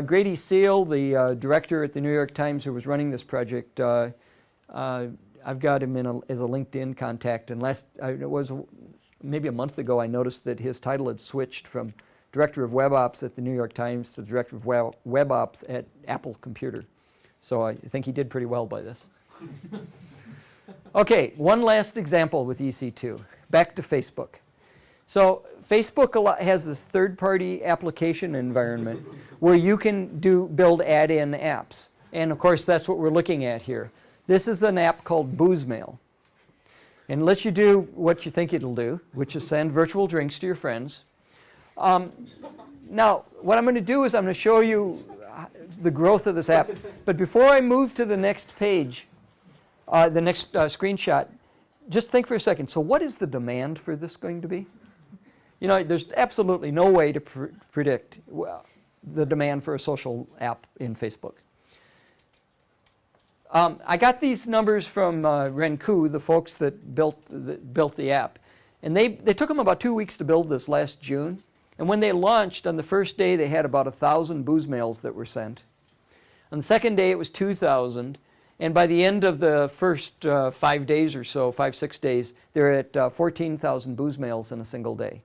Grady Seal, the director at the New York Times who was running this project, I've got him as a LinkedIn contact. And it was maybe a month ago, I noticed that his title had switched from Director of Web Ops at the New York Times to Director of Web Ops at Apple Computer. So I think he did pretty well by this. Okay, one last example with EC2. Back to Facebook. So Facebook has this third-party application environment where you can build add-in apps. And of course, that's what we're looking at here. This is an app called BoozMail. And it lets you do what you think it'll do, which is send virtual drinks to your friends. Now, what I'm going to do is I'm going to show you the growth of this app. But before I move to the next page, the next screenshot, just think for a second. So what is the demand for this going to be? There's absolutely no way to predict the demand for a social app in Facebook. I got these numbers from Renku, the folks that built the app. And they took them about 2 weeks to build this last June. And when they launched, on the first day, they had about 1,000 BoozMails that were sent. On the second day, it was 2,000. And by the end of the first 5 days or so, 5-6 days, they're at 14,000 BoozMails in a single day.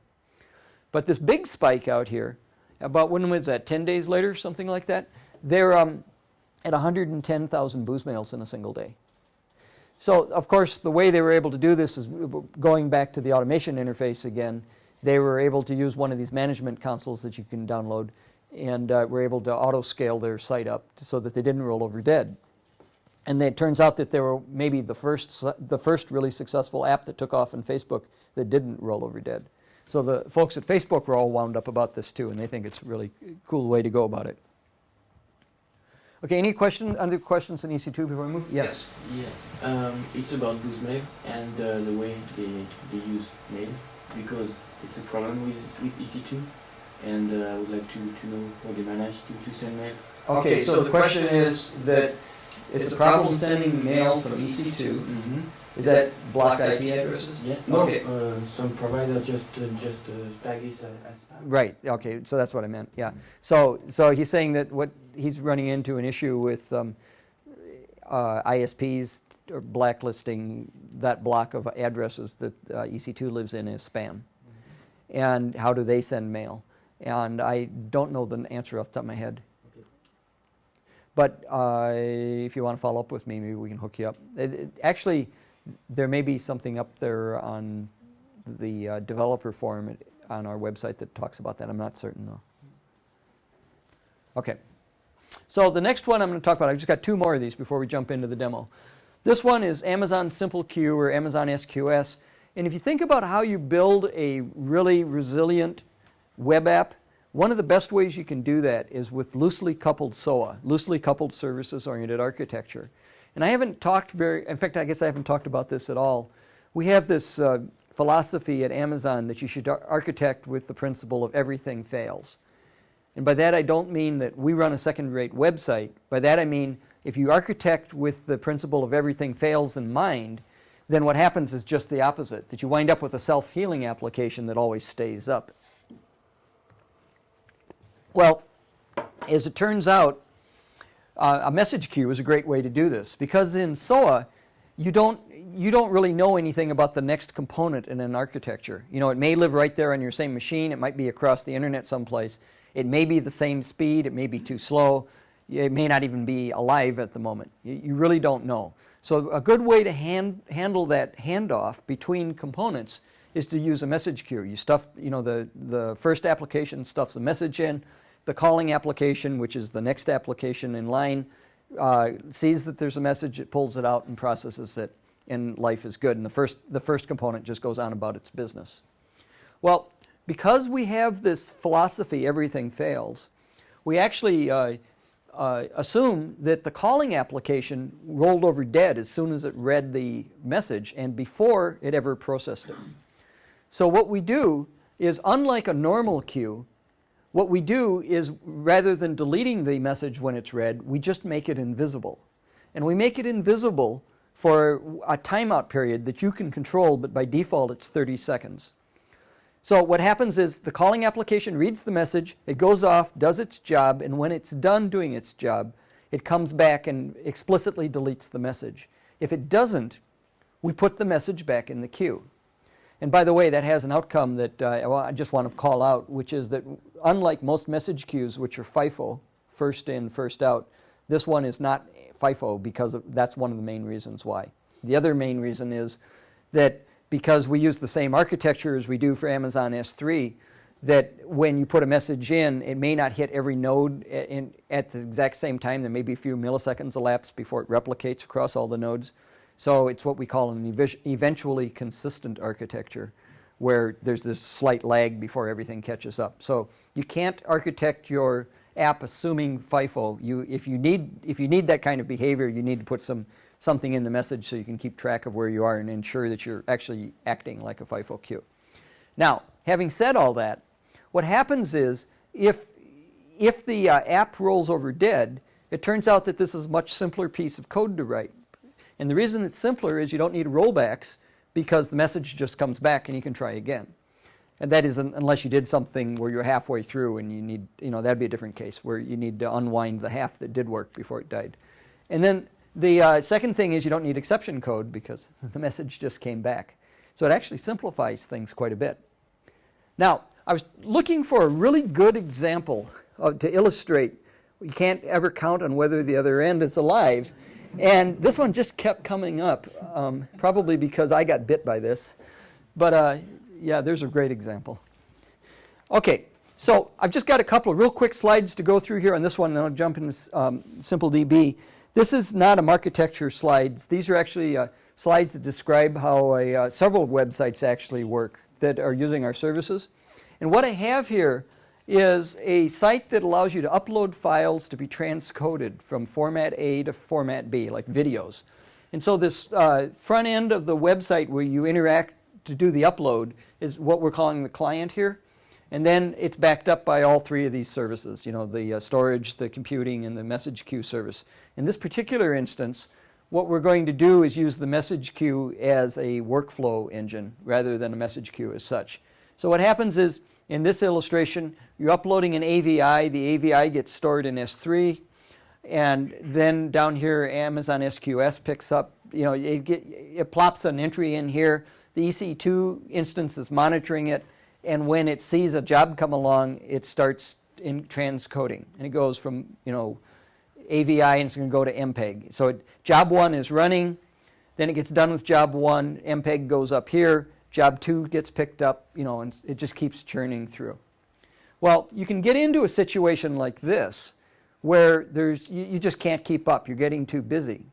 But this big spike out here, about when was that, 10 days later, something like that? They're at 110,000 BoozMails in a single day. So, of course, the way they were able to do this is going back to the automation interface again. They were able to use one of these management consoles that you can download, and were able to auto-scale their site up so that they didn't roll over dead. And it turns out that they were maybe the first really successful app that took off in Facebook that didn't roll over dead. So the folks at Facebook were all wound up about this too, and they think it's a really cool way to go about it. Okay, any other questions on EC2 before we move? Yes. Yes. It's about BoozMail and the way they use mail, because it's a problem with EC2, and I would like to know how they manage to send mail. Okay, so the question is that it's a problem sending mail from EC2. Mm-hmm. Is that blocked IP addresses? Yeah. Okay. Some provider just tag it as spam. Right. Okay. So that's what I meant. Yeah. So he's saying that what he's running into an issue with ISPs or blacklisting that block of addresses that EC2 lives in as spam. And how do they send mail? And I don't know the answer off the top of my head. Okay. But if you want to follow up with me, maybe we can hook you up. Actually, there may be something up there on the developer forum on our website that talks about that. I'm not certain, though. Okay. So the next one I'm going to talk about, I've just got 2 more of these before we jump into the demo. This one is Amazon SimpleQ or Amazon SQS. And if you think about how you build a really resilient web app, one of the best ways you can do that is with loosely coupled SOA, loosely coupled services-oriented architecture. And I haven't talked in fact, I guess I haven't talked about this at all. We have this philosophy at Amazon that you should architect with the principle of everything fails. And by that I don't mean that we run a second-rate website. By that I mean if you architect with the principle of everything fails in mind, then what happens is just the opposite, that you wind up with a self-healing application that always stays up. Well, as it turns out, a message queue is a great way to do this, because in SOA, you don't really know anything about the next component in an architecture. You know, it may live right there on your same machine. It might be across the internet someplace. It may be the same speed. It may be too slow. It may not even be alive at the moment. You really don't know. So a good way to handle that handoff between components is to use a message queue. You stuff, you know, the first application stuffs a message in. The calling application, which is the next application in line, sees that there's a message, it pulls it out and processes it, and life is good. And the first component just goes on about its business. Well, because we have this philosophy, everything fails, we actually assume that the calling application rolled over dead as soon as it read the message and before it ever processed it. So what we do is, unlike a normal queue, what we do is, rather than deleting the message when it's read, we just make it invisible. And we make it invisible for a timeout period that you can control, but by default it's 30 seconds. So what happens is the calling application reads the message, it goes off, does its job, and when it's done doing its job, it comes back and explicitly deletes the message. If it doesn't, we put the message back in the queue. And by the way, that has an outcome that I just want to call out, which is that unlike most message queues, which are FIFO, first in, first out, this one is not FIFO because that's one of the main reasons why. The other main reason is that because we use the same architecture as we do for Amazon S3, that when you put a message in, it may not hit every node at the exact same time. There may be a few milliseconds elapsed before it replicates across all the nodes. So it's what we call an eventually consistent architecture, where there's this slight lag before everything catches up. So you can't architect your app assuming FIFO. If you need that kind of behavior, you need to put something in the message so you can keep track of where you are and ensure that you're actually acting like a FIFO queue. Now, having said all that, what happens is if the app rolls over dead, it turns out that this is a much simpler piece of code to write. And the reason it's simpler is you don't need rollbacks, because the message just comes back and you can try again. And that is unless you did something where you're halfway through and you need, that'd be a different case where you need to unwind the half that did work before it died. And then the second thing is you don't need exception code because the message just came back. So it actually simplifies things quite a bit. Now, I was looking for a really good example to illustrate you can't ever count on whether the other end is alive. And this one just kept coming up, probably because I got bit by this. But yeah, there's a great example. Okay, so I've just got a couple of real quick slides to go through here on this one, and then I'll jump into SimpleDB. This is not a architecture slides. These are actually slides that describe how several websites actually work that are using our services. And what I have here is a site that allows you to upload files to be transcoded from format A to format B, like videos. And so this front end of the website where you interact to do the upload is what we're calling the client here. And then it's backed up by all three of these services, the storage, the computing, and the message queue service. In this particular instance, what we're going to do is use the message queue as a workflow engine rather than a message queue as such. So what happens is, in this illustration, you're uploading an AVI. The AVI gets stored in S3. And then down here, Amazon SQS picks up, it plops an entry in here. The EC2 instance is monitoring it. And when it sees a job come along, it starts in transcoding. And it goes from, AVI, and it's going to go to MPEG. So job 1 is running. Then it gets done with job 1. MPEG goes up here. Job 2 gets picked up, and it just keeps churning through. Well, you can get into a situation like this where you just can't keep up. You're getting too busy.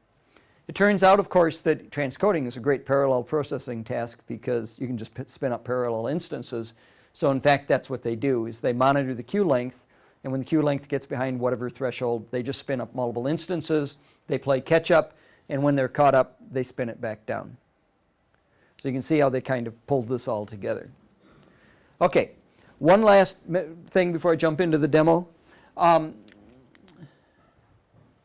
It turns out, of course, that transcoding is a great parallel processing task because you can just spin up parallel instances. So in fact, that's what they do, is they monitor the queue length, and when the queue length gets behind whatever threshold, they just spin up multiple instances, they play catch up, and when they're caught up, they spin it back down. So you can see how they kind of pulled this all together. Okay, one last thing before I jump into the demo.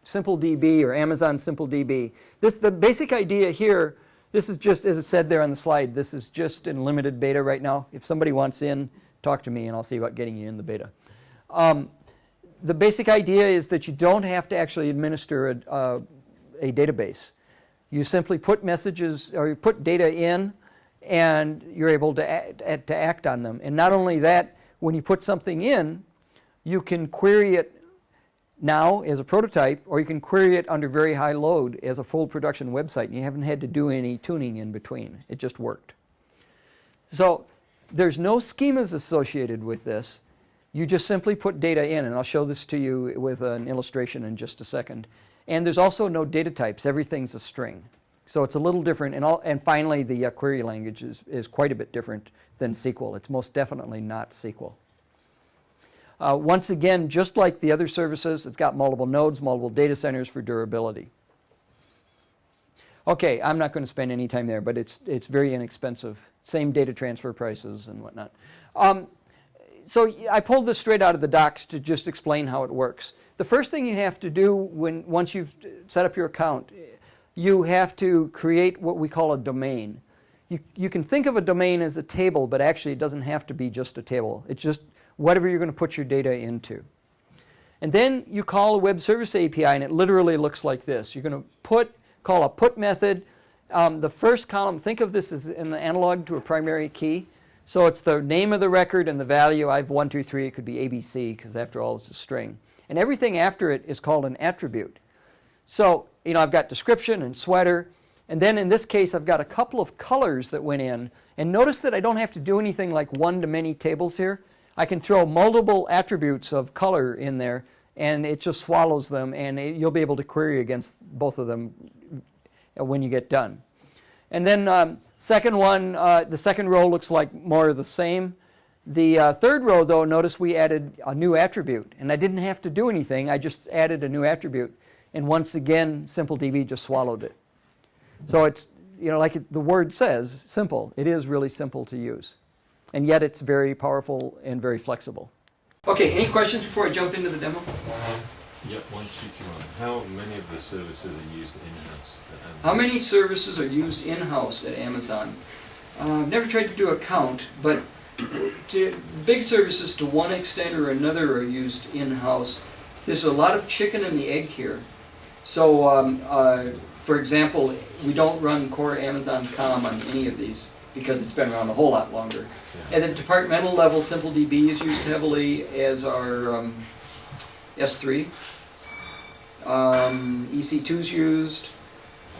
SimpleDB or Amazon SimpleDB. The basic idea here, this is just, as it said there on the slide, this is just in limited beta right now. If somebody wants in, talk to me and I'll see about getting you in the beta. the basic idea is that you don't have to actually administer a database. You simply put messages or you put data in, and you're able to act on them. And not only that, when you put something in, you can query it now as a prototype, or you can query it under very high load as a full production website. And you haven't had to do any tuning in between. It just worked. So there's no schemas associated with this. You just simply put data in, and I'll show this to you with an illustration in just a second. And there's also no data types. Everything's a string. So it's a little different. And finally, the query language is quite a bit different than SQL. It's most definitely not SQL. Once again, just like the other services, it's got multiple nodes, multiple data centers for durability. Okay, I'm not going to spend any time there, but it's very inexpensive. Same data transfer prices and whatnot. So I pulled this straight out of the docs to just explain how it works. The first thing you have to do once you've set up your account, you have to create what we call a domain. You can think of a domain as a table, but actually it doesn't have to be just a table. It's just whatever you're going to put your data into. And then you call a web service API, and it literally looks like this. You're going to call a put method. The first column, think of this as an analog to a primary key. So it's the name of the record and the value. I have 1, 2, 3. It could be ABC, because after all, it's a string. And everything after it is called an attribute. So, I've got description and sweater. And then in this case, I've got a couple of colors that went in. And notice that I don't have to do anything like one-to-many tables here. I can throw multiple attributes of color in there, and it just swallows them, and you'll be able to query against both of them when you get done. And then second one, the second row looks like more of the same. The third row, though, notice we added a new attribute, and I didn't have to do anything. I just added a new attribute, and once again, SimpleDB just swallowed it. So it's, like the word says, simple. It is really simple to use. And yet it's very powerful and very flexible. Okay, any questions before I jump into the demo? Yep, one cheeky one. How many of the services are used in-house? How many services are used in-house at Amazon? I've never tried to do a count, but big services to one extent or another are used in-house. There's a lot of chicken and the egg here. So, for example, we don't run core Amazon COM on any of these, because it's been around a whole lot longer. Yeah. At the departmental level, SimpleDB is used heavily, as are S3. EC2 is used.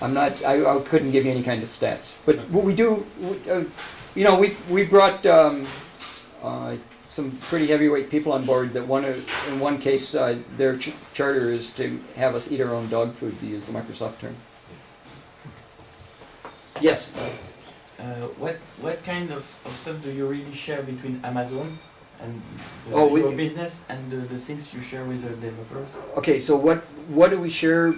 I couldn't give you any kind of stats. But what we do, we brought some pretty heavyweight people on board that in one case, their charter is to have us eat our own dog food, to use the Microsoft term. Yes? What kind of stuff do you really share between Amazon and your business and the things you share with the developers? Okay, so what do we share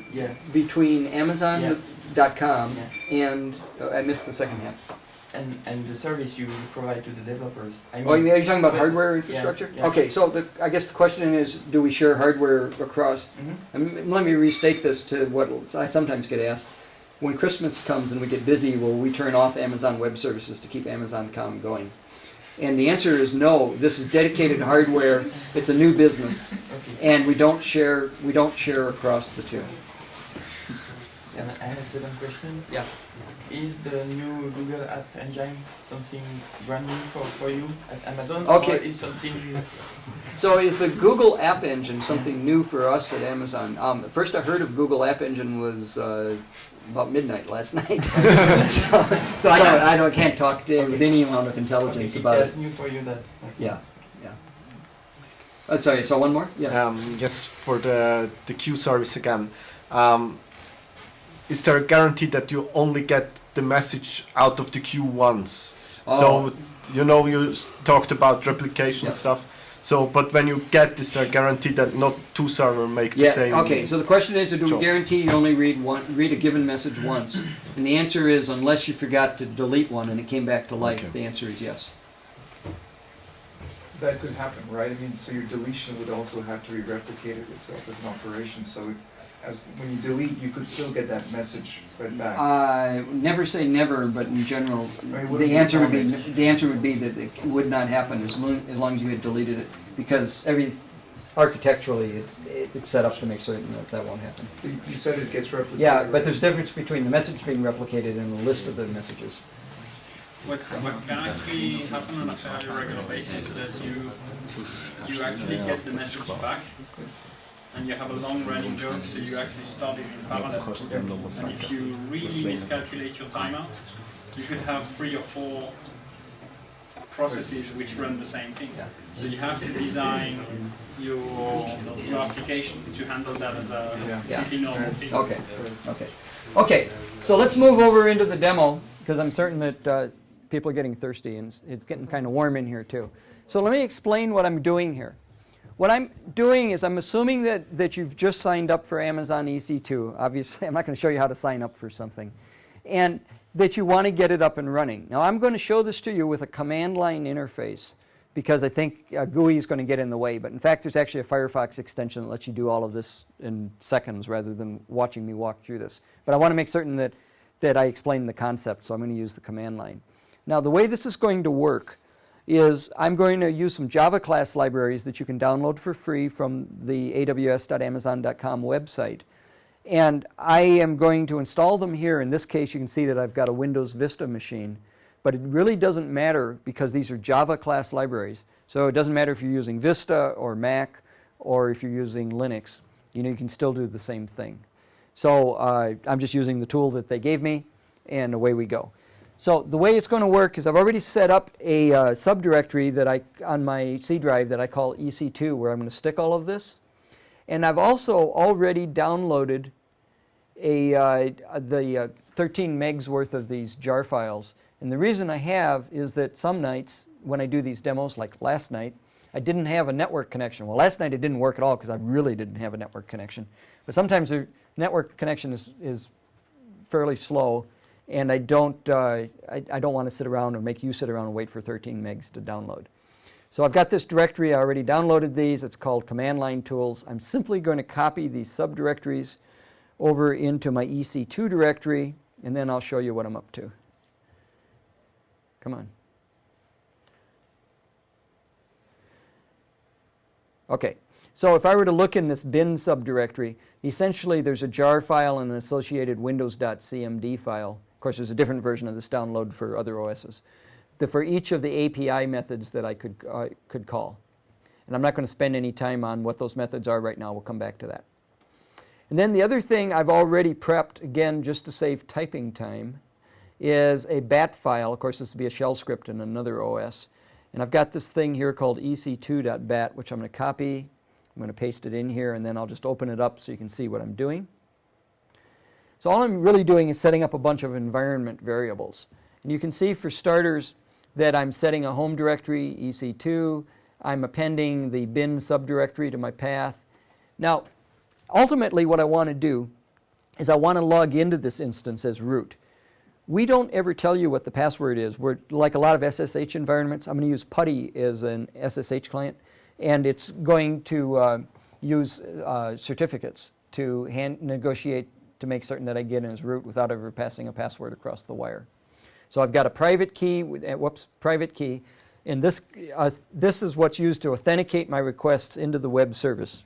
between Amazon.com and I missed the second half. And the service you provide to the developers. Are you talking about hardware infrastructure? Yeah. Okay, so I guess the question is, do we share hardware across? Mm-hmm. Let me restate this to what I sometimes get asked. When Christmas comes and we get busy, will we turn off Amazon Web Services to keep Amazon.com going? And the answer is no. This is dedicated hardware. It's a new business, and we don't share across the two. And I have a second question. Yeah. Is the new Google App Engine something brand new for you at Amazon? Okay. Or is something... So is the Google App Engine something new for us at Amazon? First I heard of Google App Engine was about midnight last night. so I can't talk with any amount of intelligence about it. It's new for you that. Yeah. Sorry. So one more. Yes. Yes, for the queue service again. Is there a guarantee that you only get the message out of the queue once? So you talked about replication stuff. So, but when you get this, there a guarantee that not two servers make the same. Okay. So the question is, do we guarantee you only read a given message once? And the answer is, unless you forgot to delete one and it came back to life. Okay. The answer is yes. That could happen, right? I mean, so your deletion would also have to be replicated itself as an operation. So, when you delete, you could still get that message right back. Never say never, but in general, the answer would be that it would not happen as long as you had deleted it, because architecturally, it's set up to make certain that that won't happen. You said it gets replicated. Yeah, but there's a difference between the message being replicated and the list of the messages. What can actually happen on a fairly regular basis is that you actually get the message back, and you have a long-running joke, so you actually start it in parallel. And if you really miscalculate your timeout, you could have 3 or 4 processes which run the same thing. So you have to design your application to handle that as a completely normal thing. Okay, okay. Okay, so let's move over into the demo, because I'm certain that people are getting thirsty, and it's getting kind of warm in here too. So let me explain what I'm doing here. What I'm doing is I'm assuming that you've just signed up for Amazon EC2. Obviously, I'm not going to show you how to sign up for something. And that you want to get it up and running. Now, I'm going to show this to you with a command line interface, because I think GUI is going to get in the way. But in fact, there's actually a Firefox extension that lets you do all of this in seconds rather than watching me walk through this. But I want to make certain that I explain the concept, so I'm going to use the command line. Now, the way this is going to work is I'm going to use some Java class libraries that you can download for free from the aws.amazon.com website. And I am going to install them here. In this case, you can see that I've got a Windows Vista machine. But it really doesn't matter, because these are Java class libraries. So it doesn't matter if you're using Vista or Mac or if you're using Linux. You know, you can still do the same thing. So I'm just using the tool that they gave me, and away we go. So the way it's going to work is I've already set up a subdirectory on my C drive that I call EC2, where I'm going to stick all of this. And I've also already downloaded the 13 megs worth of these jar files. And the reason I have is that some nights when I do these demos, like last night, I didn't have a network connection. Well, last night it didn't work at all because I really didn't have a network connection. But sometimes the network connection is fairly slow, and I don't want to sit around or make you sit around and wait for 13 megs to download. So I've got this directory. I already downloaded these. It's called Command Line Tools. I'm simply going to copy these subdirectories over into my EC2 directory, and then I'll show you what I'm up to. Come on. Okay, so if I were to look in this bin subdirectory, essentially there's a jar file and an associated windows.cmd file. Of course, there's a different version of this download for other OSs. For each of the API methods that I could call. And I'm not going to spend any time on what those methods are right now. We'll come back to that. And then the other thing I've already prepped, again, just to save typing time, is a bat file. Of course, this would be a shell script in another OS. And I've got this thing here called ec2.bat, which I'm going to copy. I'm going to paste it in here, and then I'll just open it up so you can see what I'm doing. So all I'm really doing is setting up a bunch of environment variables. And you can see, for starters, that I'm setting a home directory, EC2. I'm appending the bin subdirectory to my path. Now, ultimately what I want to do is I want to log into this instance as root. We don't ever tell you what the password is. We're like a lot of SSH environments. I'm going to use PuTTY as an SSH client, and it's going to use certificates to negotiate to make certain that I get in as root without ever passing a password across the wire. So I've got a private key, private key, and this is what's used to authenticate my requests into the web service.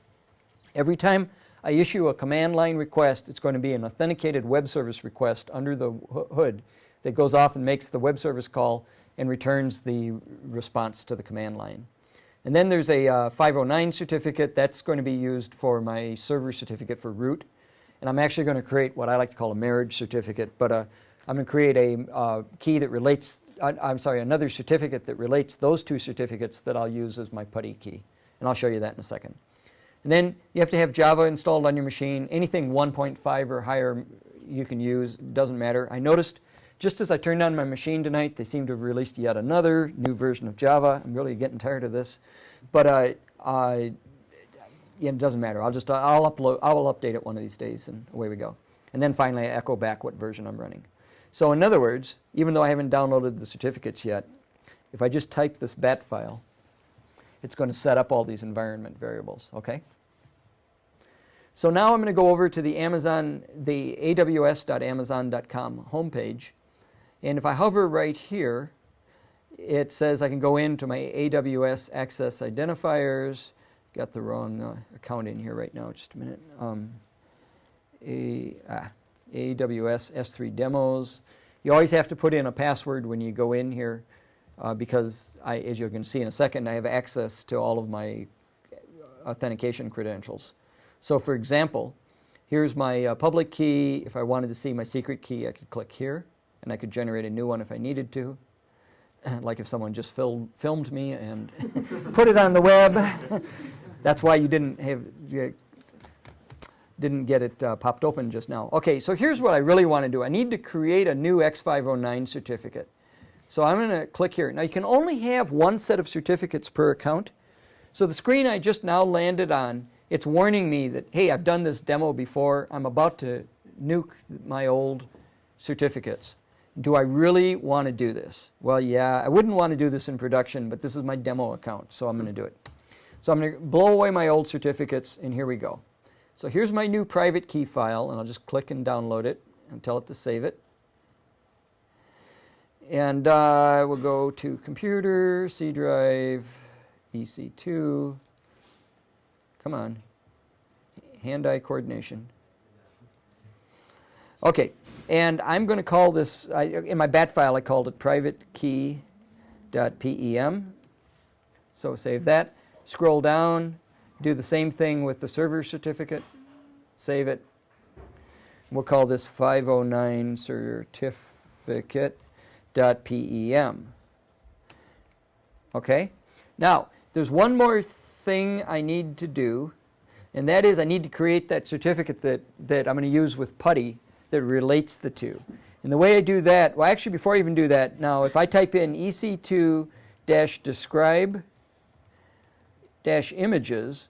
Every time I issue a command line request, it's going to be an authenticated web service request under the hood that goes off and makes the web service call and returns the response to the command line. And then there's a 509 certificate that's going to be used for my server certificate for root. And I'm actually going to create what I like to call a marriage certificate, but I'm going to create a key that relates, another certificate that relates those two certificates that I'll use as my PuTTY key. And I'll show you that in a second. And then you have to have Java installed on your machine. Anything 1.5 or higher you can use, doesn't matter. I noticed just as I turned on my machine tonight, they seem to have released yet another new version of Java. I'm really getting tired of this. But it doesn't matter. I'll update it one of these days, and away we go. And then finally, I echo back what version I'm running. So in other words, even though I haven't downloaded the certificates yet, if I just type this bat file, it's going to set up all these environment variables, okay? So now I'm going to go over to the aws.amazon.com homepage, and if I hover right here, it says I can go into my AWS access identifiers, got the wrong account in here right now. Just a minute. AWS S3 demos. You always have to put in a password when you go in here because, as you can see in a second, I have access to all of my authentication credentials. So, for example, here's my public key. If I wanted to see my secret key, I could click here, and I could generate a new one if I needed to. Like if someone just filmed me and put it on the web. That's why you didn't get it popped open just now. Okay, so here's what I really want to do. I need to create a new X509 certificate. So I'm going to click here. Now you can only have one set of certificates per account. So the screen I just now landed on, it's warning me that, hey, I've done this demo before. I'm about to nuke my old certificates. Do I really want to do this? Well, yeah, I wouldn't want to do this in production, but this is my demo account, so I'm going to do it. So I'm going to blow away my old certificates, and here we go. So here's my new private key file, and I'll just click and download it and tell it to save it. And we'll go to Computer, C drive, EC2. Come on. Hand-eye coordination. Okay, and I'm going to call this, in my bat file I called it privatekey.pem. So save that. Scroll down. Do the same thing with the server certificate. Save it. We'll call this 509 certificate.pem. Okay? Now, there's one more thing I need to do, and that is I need to create that certificate that I'm going to use with PuTTY that relates the two. And the way I do that, well, actually, before I even do that, now if I type in ec2-describe-images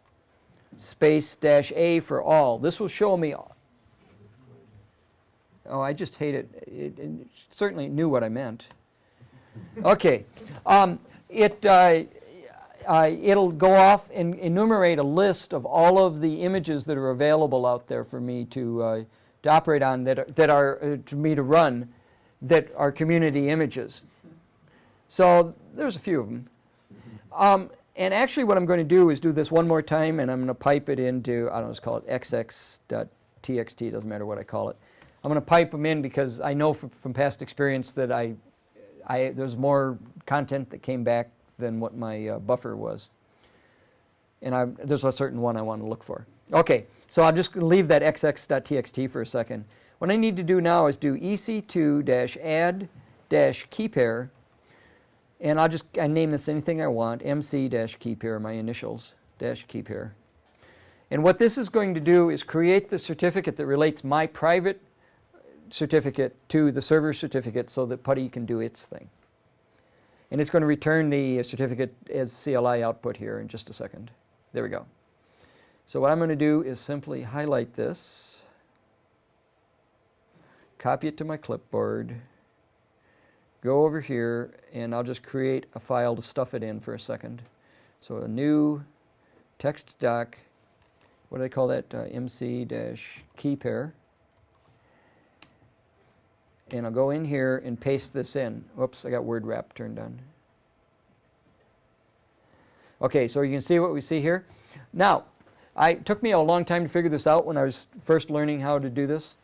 space -a for all, this will show me. Oh, I just hate it. It certainly knew what I meant. Okay. It'll go off and enumerate a list of all of the images that are available out there for me to operate on, that are to me to run, that are community images. So there's a few of them. And actually what I'm going to do is do this one more time, and I'm going to pipe it into, I don't know, let's call it xx.txt, doesn't matter what I call it. I'm going to pipe them in because I know from past experience that there's more content that came back than what my buffer was. And there's a certain one I want to look for. Okay, so I'm just going to leave that xx.txt for a second. What I need to do now is do ec2-add-keypair, and I name this anything I want, mc-keypair, my initials, -keypair. And what this is going to do is create the certificate that relates my private certificate to the server certificate so that PuTTY can do its thing. And it's going to return the certificate as CLI output here in just a second. There we go. So what I'm going to do is simply highlight this, copy it to my clipboard, go over here, and I'll just create a file to stuff it in for a second. So a new text doc, what do I call that? mc-keypair. And I'll go in here and paste this in. Whoops, I got word wrap turned on. Okay, so you can see what we see here. Now, it took me a long time to figure this out when I was first learning how to do this.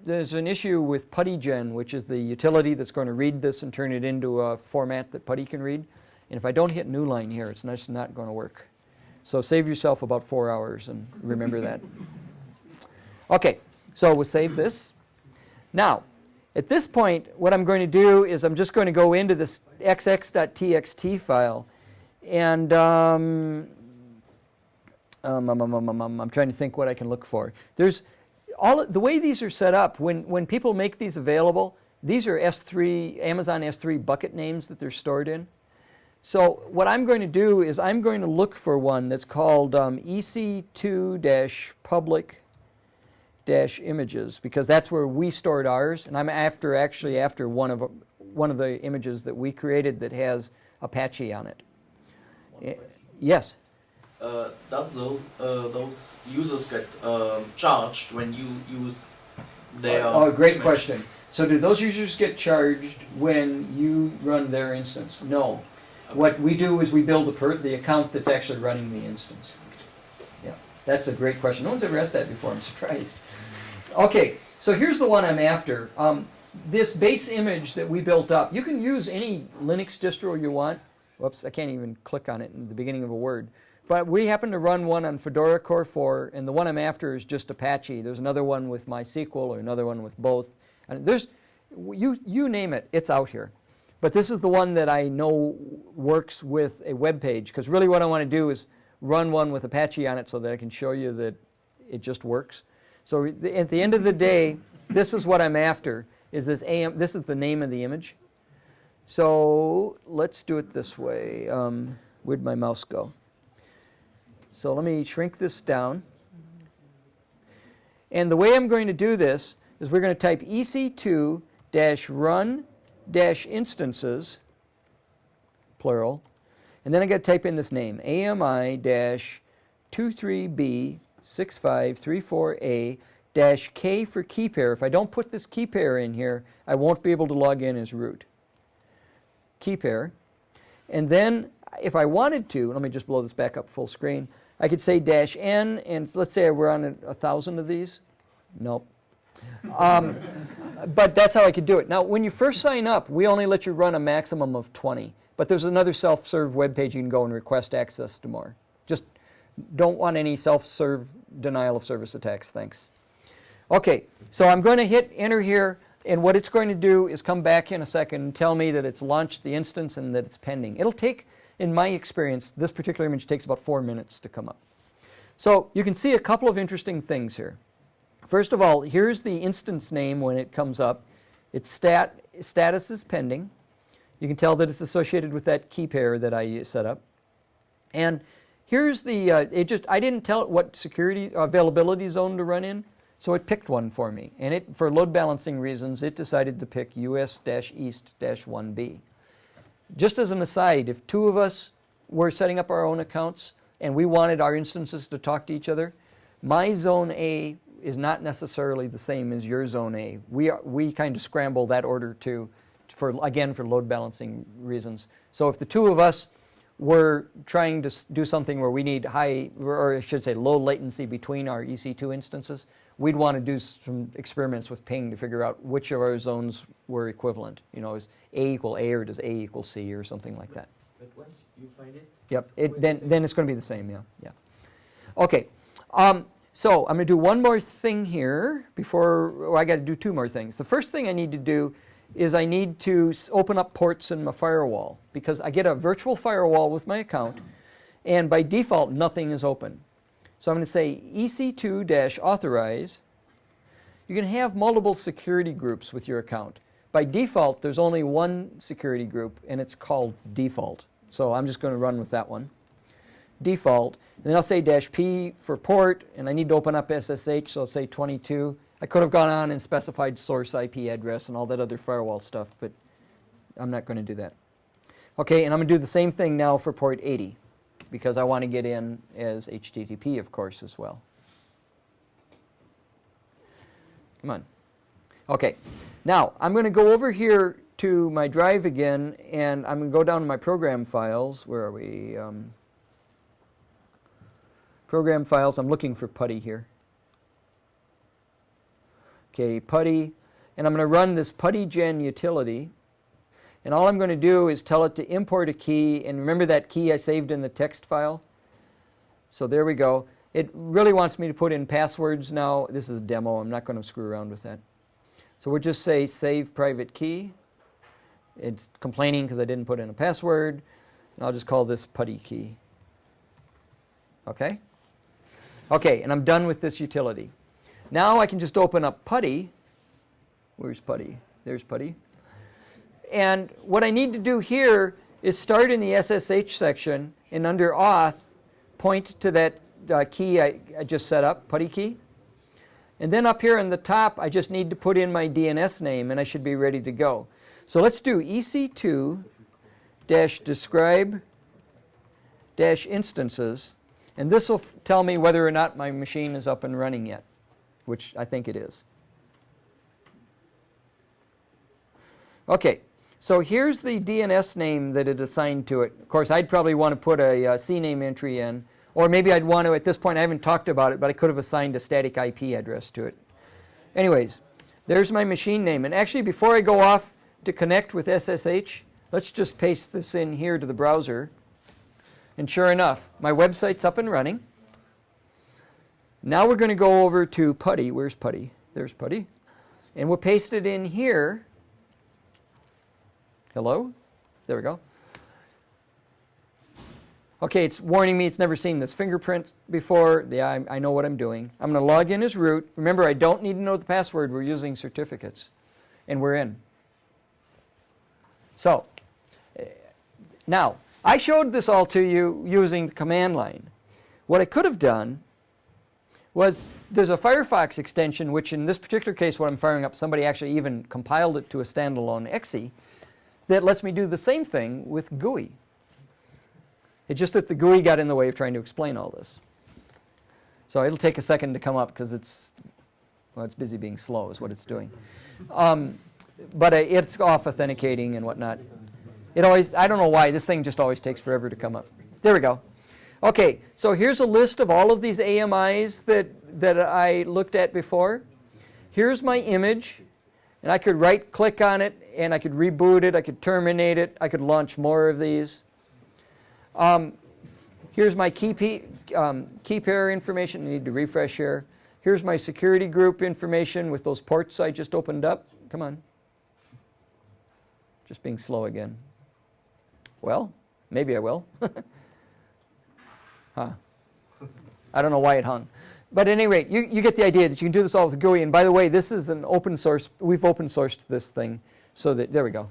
There's an issue with PuTTygen, which is the utility that's going to read this and turn it into a format that PuTTY can read. And if I don't hit new line here, it's just not going to work. So save yourself about 4 hours and remember that. Okay, so we'll save this. Now, at this point, what I'm going to do is I'm just going to go into this xx.txt file, and I'm trying to think what I can look for. There's the way these are set up. When people make these available, these are Amazon S3 bucket names that they're stored in. So what I'm going to do is I'm going to look for one that's called ec2-public-images, because that's where we stored ours, and I'm after one of the images that we created that has Apache on it. Yes. Does those users get charged when you use their? Oh, great question. So do those users get charged when you run their instance? No. What we do is we build the account that's actually running the instance. Yeah, that's a great question. No one's ever asked that before. I'm surprised. Okay, so here's the one I'm after. This base image that we built up, you can use any Linux distro you want. Whoops, I can't even click on it in the beginning of a word. But we happen to run one on Fedora Core 4, and the one I'm after is just Apache. There's another one with MySQL or another one with both. And there's, you name it, it's out here. But this is the one that I know works with a web page, because really what I want to do is run one with Apache on it so that I can show you that it just works. So at the end of the day, this is what I'm after, is this this is the name of the image. So let's do it this way. Where'd my mouse go? So let me shrink this down. And the way I'm going to do this is we're going to type ec2-run-instances, plural, and then I got to type in this name, AMI-23B6534A-K for key pair. If I don't put this key pair in here, I won't be able to log in as root. Key pair. And then if I wanted to, let me just blow this back up full screen, I could say -n, and let's say we're on 1,000 of these. Nope. But that's how I could do it. Now, when you first sign up, we only let you run a maximum of 20. But there's another self-serve web page you can go and request access to more. Just don't want any self-serve denial of service attacks, thanks. Okay, so I'm going to hit enter here, and what it's going to do is come back in a second and tell me that it's launched the instance and that it's pending. It'll take, in my experience, this particular image takes about 4 minutes to come up. So you can see a couple of interesting things here. First of all, here's the instance name when it comes up. Its status is pending. You can tell that it's associated with that key pair that I set up. And here's the, I didn't tell it what security availability zone to run in, so it picked one for me. And it, for load balancing reasons, it decided to pick US-East-1B. Just as an aside, if two of us were setting up our own accounts and we wanted our instances to talk to each other, my zone A is not necessarily the same as your zone A. We kind of scramble that order too, again, for load balancing reasons. So if the two of us were trying to do something where we need high, or I should say low latency between our EC2 instances, we'd want to do some experiments with ping to figure out which of our zones were equivalent. You know, is A equal A or does A equal C or something like that. But once you find it? Yep, then it's going to be the same, yeah. Okay, so I'm going to do one more thing here before, well, I got to do two more things. The first thing I need to do is I need to open up ports in my firewall, because I get a virtual firewall with my account, and by default, nothing is open. So I'm going to say ec2-authorize. You can have multiple security groups with your account. By default, there's only one security group, and it's called default. So I'm just going to run with that one. Default. And then I'll say -p for port, and I need to open up SSH, so I'll say 22. I could have gone on and specified source IP address and all that other firewall stuff, but I'm not going to do that. Okay, and I'm going to do the same thing now for port 80, because I want to get in as HTTP, of course, as well. Come on. Okay, now I'm going to go over here to my drive again, and I'm going to go down to my program files. Where are we? Program files. I'm looking for PuTTY here. Okay, PuTTY, and I'm going to run this PuTTYgen utility, and all I'm going to do is tell it to import a key, and remember that key I saved in the text file? So there we go. It really wants me to put in passwords now. This is a demo. I'm not going to screw around with that. So we'll just say save private key. It's complaining because I didn't put in a password, and I'll just call this PuTTY key. Okay? Okay, and I'm done with this utility. Now I can just open up PuTTY. Where's PuTTY? There's PuTTY. And what I need to do here is start in the SSH section, and under auth, point to that key I just set up, PuTTY key. And then up here on the top, I just need to put in my DNS name, and I should be ready to go. So let's do ec2-describe-instances, and this will tell me whether or not my machine is up and running yet, which I think it is. Okay, So here's the DNS name that it assigned to it. Of course, I'd probably want to put a CNAME entry in, or maybe I'd want to, at this point, I haven't talked about it, but I could have assigned a static IP address to it. Anyways, there's my machine name. And actually, before I go off to connect with SSH, let's just paste this in here to the browser. And sure enough, my website's up and running. Now we're going to go over to PuTTY. Where's PuTTY? There's PuTTY. And we'll paste it in here. Hello? There we go. Okay, it's warning me it's never seen this fingerprint before. Yeah, I know what I'm doing. I'm going to log in as root. Remember, I don't need to know the password. We're using certificates. And we're in. So, now, I showed this all to you using the command line. What I could have done was, there's a Firefox extension, which in this particular case, what I'm firing up, somebody actually even compiled it to a standalone exe, that lets me do the same thing with GUI. It's just that the GUI got in the way of trying to explain all this. So it'll take a second to come up because it's busy being slow is what it's doing. But it's off authenticating and whatnot. It always, I don't know why, this thing just always takes forever to come up. There we go. Okay, so here's a list of all of these AMIs that I looked at before. Here's my image, and I could right-click on it, and I could reboot it, I could terminate it, I could launch more of these. Here's my key pair information. I need to refresh here. Here's my security group information with those ports I just opened up. Come on. Just being slow again. Well, maybe I will. Huh. I don't know why it hung. But at any rate, you get the idea that you can do this all with GUI. And by the way, this is an open source. We've open sourced this thing so that, there we go,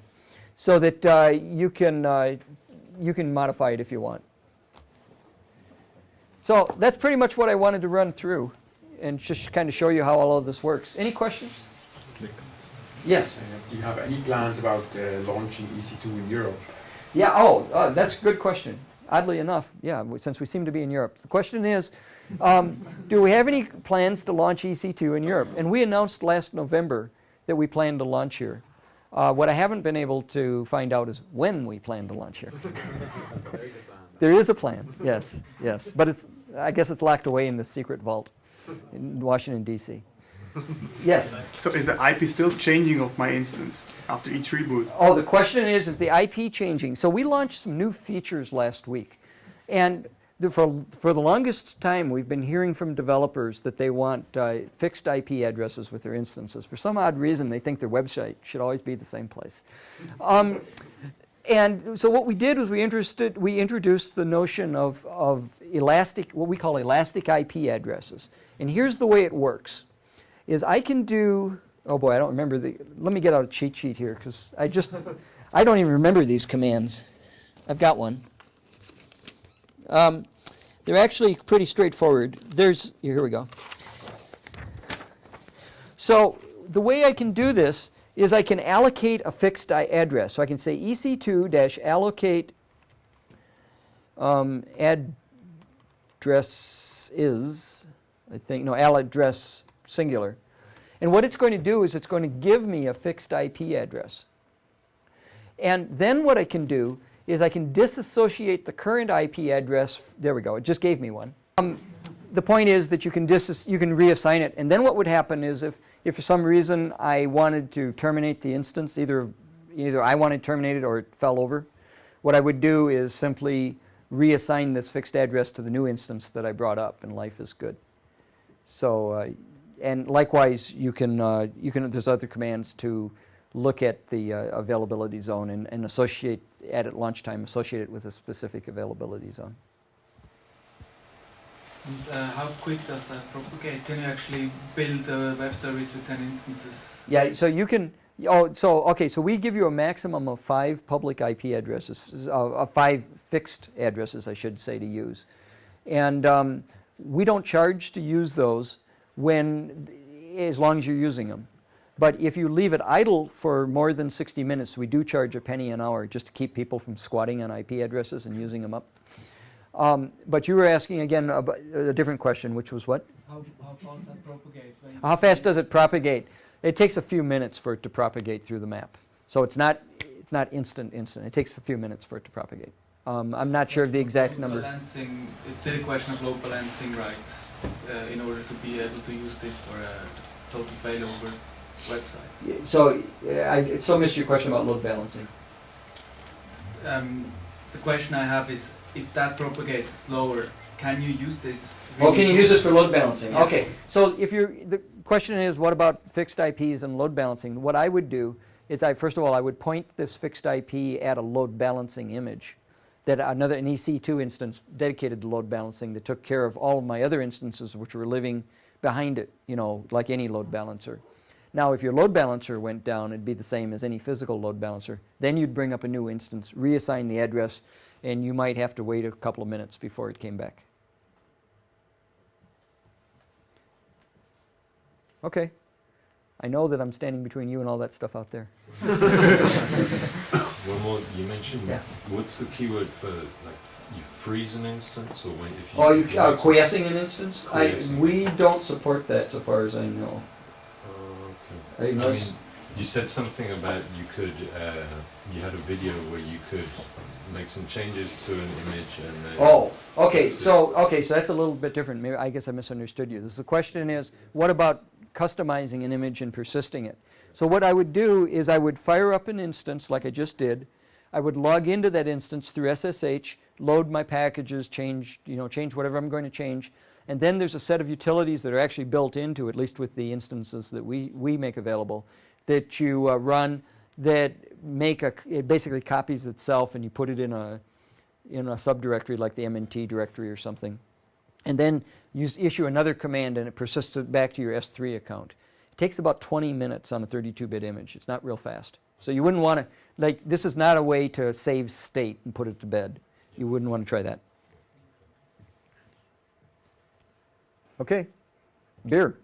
so that you can modify it if you want. So that's pretty much what I wanted to run through and just kind of show you how all of this works. Any questions? Yes? Do you have any plans about launching EC2 in Europe? Yeah, that's a good question. Oddly enough, yeah, since we seem to be in Europe. The question is, do we have any plans to launch EC2 in Europe? And we announced last November that we plan to launch here. What I haven't been able to find out is when we plan to launch here. There is a plan. There is a plan, yes, yes. But I guess it's locked away in the secret vault in Washington, D.C. Yes? So is the IP still changing of my instance after each reboot? Oh, the question is the IP changing? So we launched some new features last week. And for the longest time, we've been hearing from developers that they want fixed IP addresses with their instances. For some odd reason, they think their website should always be the same place. And so what we did was we introduced the notion of elastic, what we call elastic IP addresses. And here's the way it works. Is I can do, oh boy, I don't remember let me get out a cheat sheet here because I don't even remember these commands. I've got one. They're actually pretty straightforward. Here we go. So the way I can do this is I can allocate a fixed address. So I can say EC2-allocate address is, I think, no, address singular. And what it's going to do is it's going to give me a fixed IP address. And then what I can do is I can disassociate the current IP address. There we go. It just gave me one. The point is that you can reassign it. And then what would happen is if for some reason I wanted to terminate the instance, either I wanted terminated or it fell over, what I would do is simply reassign this fixed address to the new instance that I brought up, and life is good. So, and likewise, there's other commands to look at the availability zone and associate, at lunchtime, associate it with a specific availability zone. And how quick does that propagate? Can you actually build a web service with 10 instances? Yeah, so you can, so we give you a maximum of 5 public IP addresses, 5 fixed addresses, I should say, to use. And we don't charge to use those as long as you're using them. But if you leave it idle for more than 60 minutes, we do charge a penny an hour just to keep people from squatting on IP addresses and using them up. But you were asking again about a different question, which was what? How fast that propagates? How fast does it propagate? It takes a few minutes for it to propagate through the map. So it's It's not instant. It takes a few minutes for it to propagate. I'm not sure of the exact Load number. Balancing, it's still a question of load balancing, right? In order to be able to use this for a total failover website. So I still missed your question about load balancing. The question I have is, if that propagates slower, can you use this? Oh, can you use this for load balancing? Yes. Okay. So the question is, what about fixed IPs and load balancing? What I would do is, first of all, I would point this fixed IP at a load balancing image, that an EC2 instance dedicated to load balancing that took care of all of my other instances which were living behind it, like any load balancer. Now, if your load balancer went down, it'd be the same as any physical load balancer. Then you'd bring up a new instance, reassign the address, and you might have to wait a couple of minutes before it came back. Okay. I know that I'm standing between you and all that stuff out there. One more, you mentioned, Yeah. what's the keyword for, like, you freeze an instance, or when if you... Oh, you quiescing an instance? Quiescing. We don't support that so far as I know. Okay. Unless, You said something about you could, you had a video where you could make some changes to an image and then... oh, okay, so that's a little bit different. Maybe, I guess I misunderstood you. The question is, what about customizing an image and persisting it? So what I would do is I would fire up an instance like I just did. I would log into that instance through SSH, load my packages, change whatever I'm going to change, and then there's a set of utilities that are actually built into, at least with the instances that we make available, that you run that it basically copies itself, and you put it in a subdirectory like the MNT directory or something. And then you issue another command and it persists it back to your S3 account. It takes about 20 minutes on a 32-bit image. It's not real fast. So you wouldn't want to, this is not a way to save state and put it to bed. You wouldn't want to try that. Okay. Beer.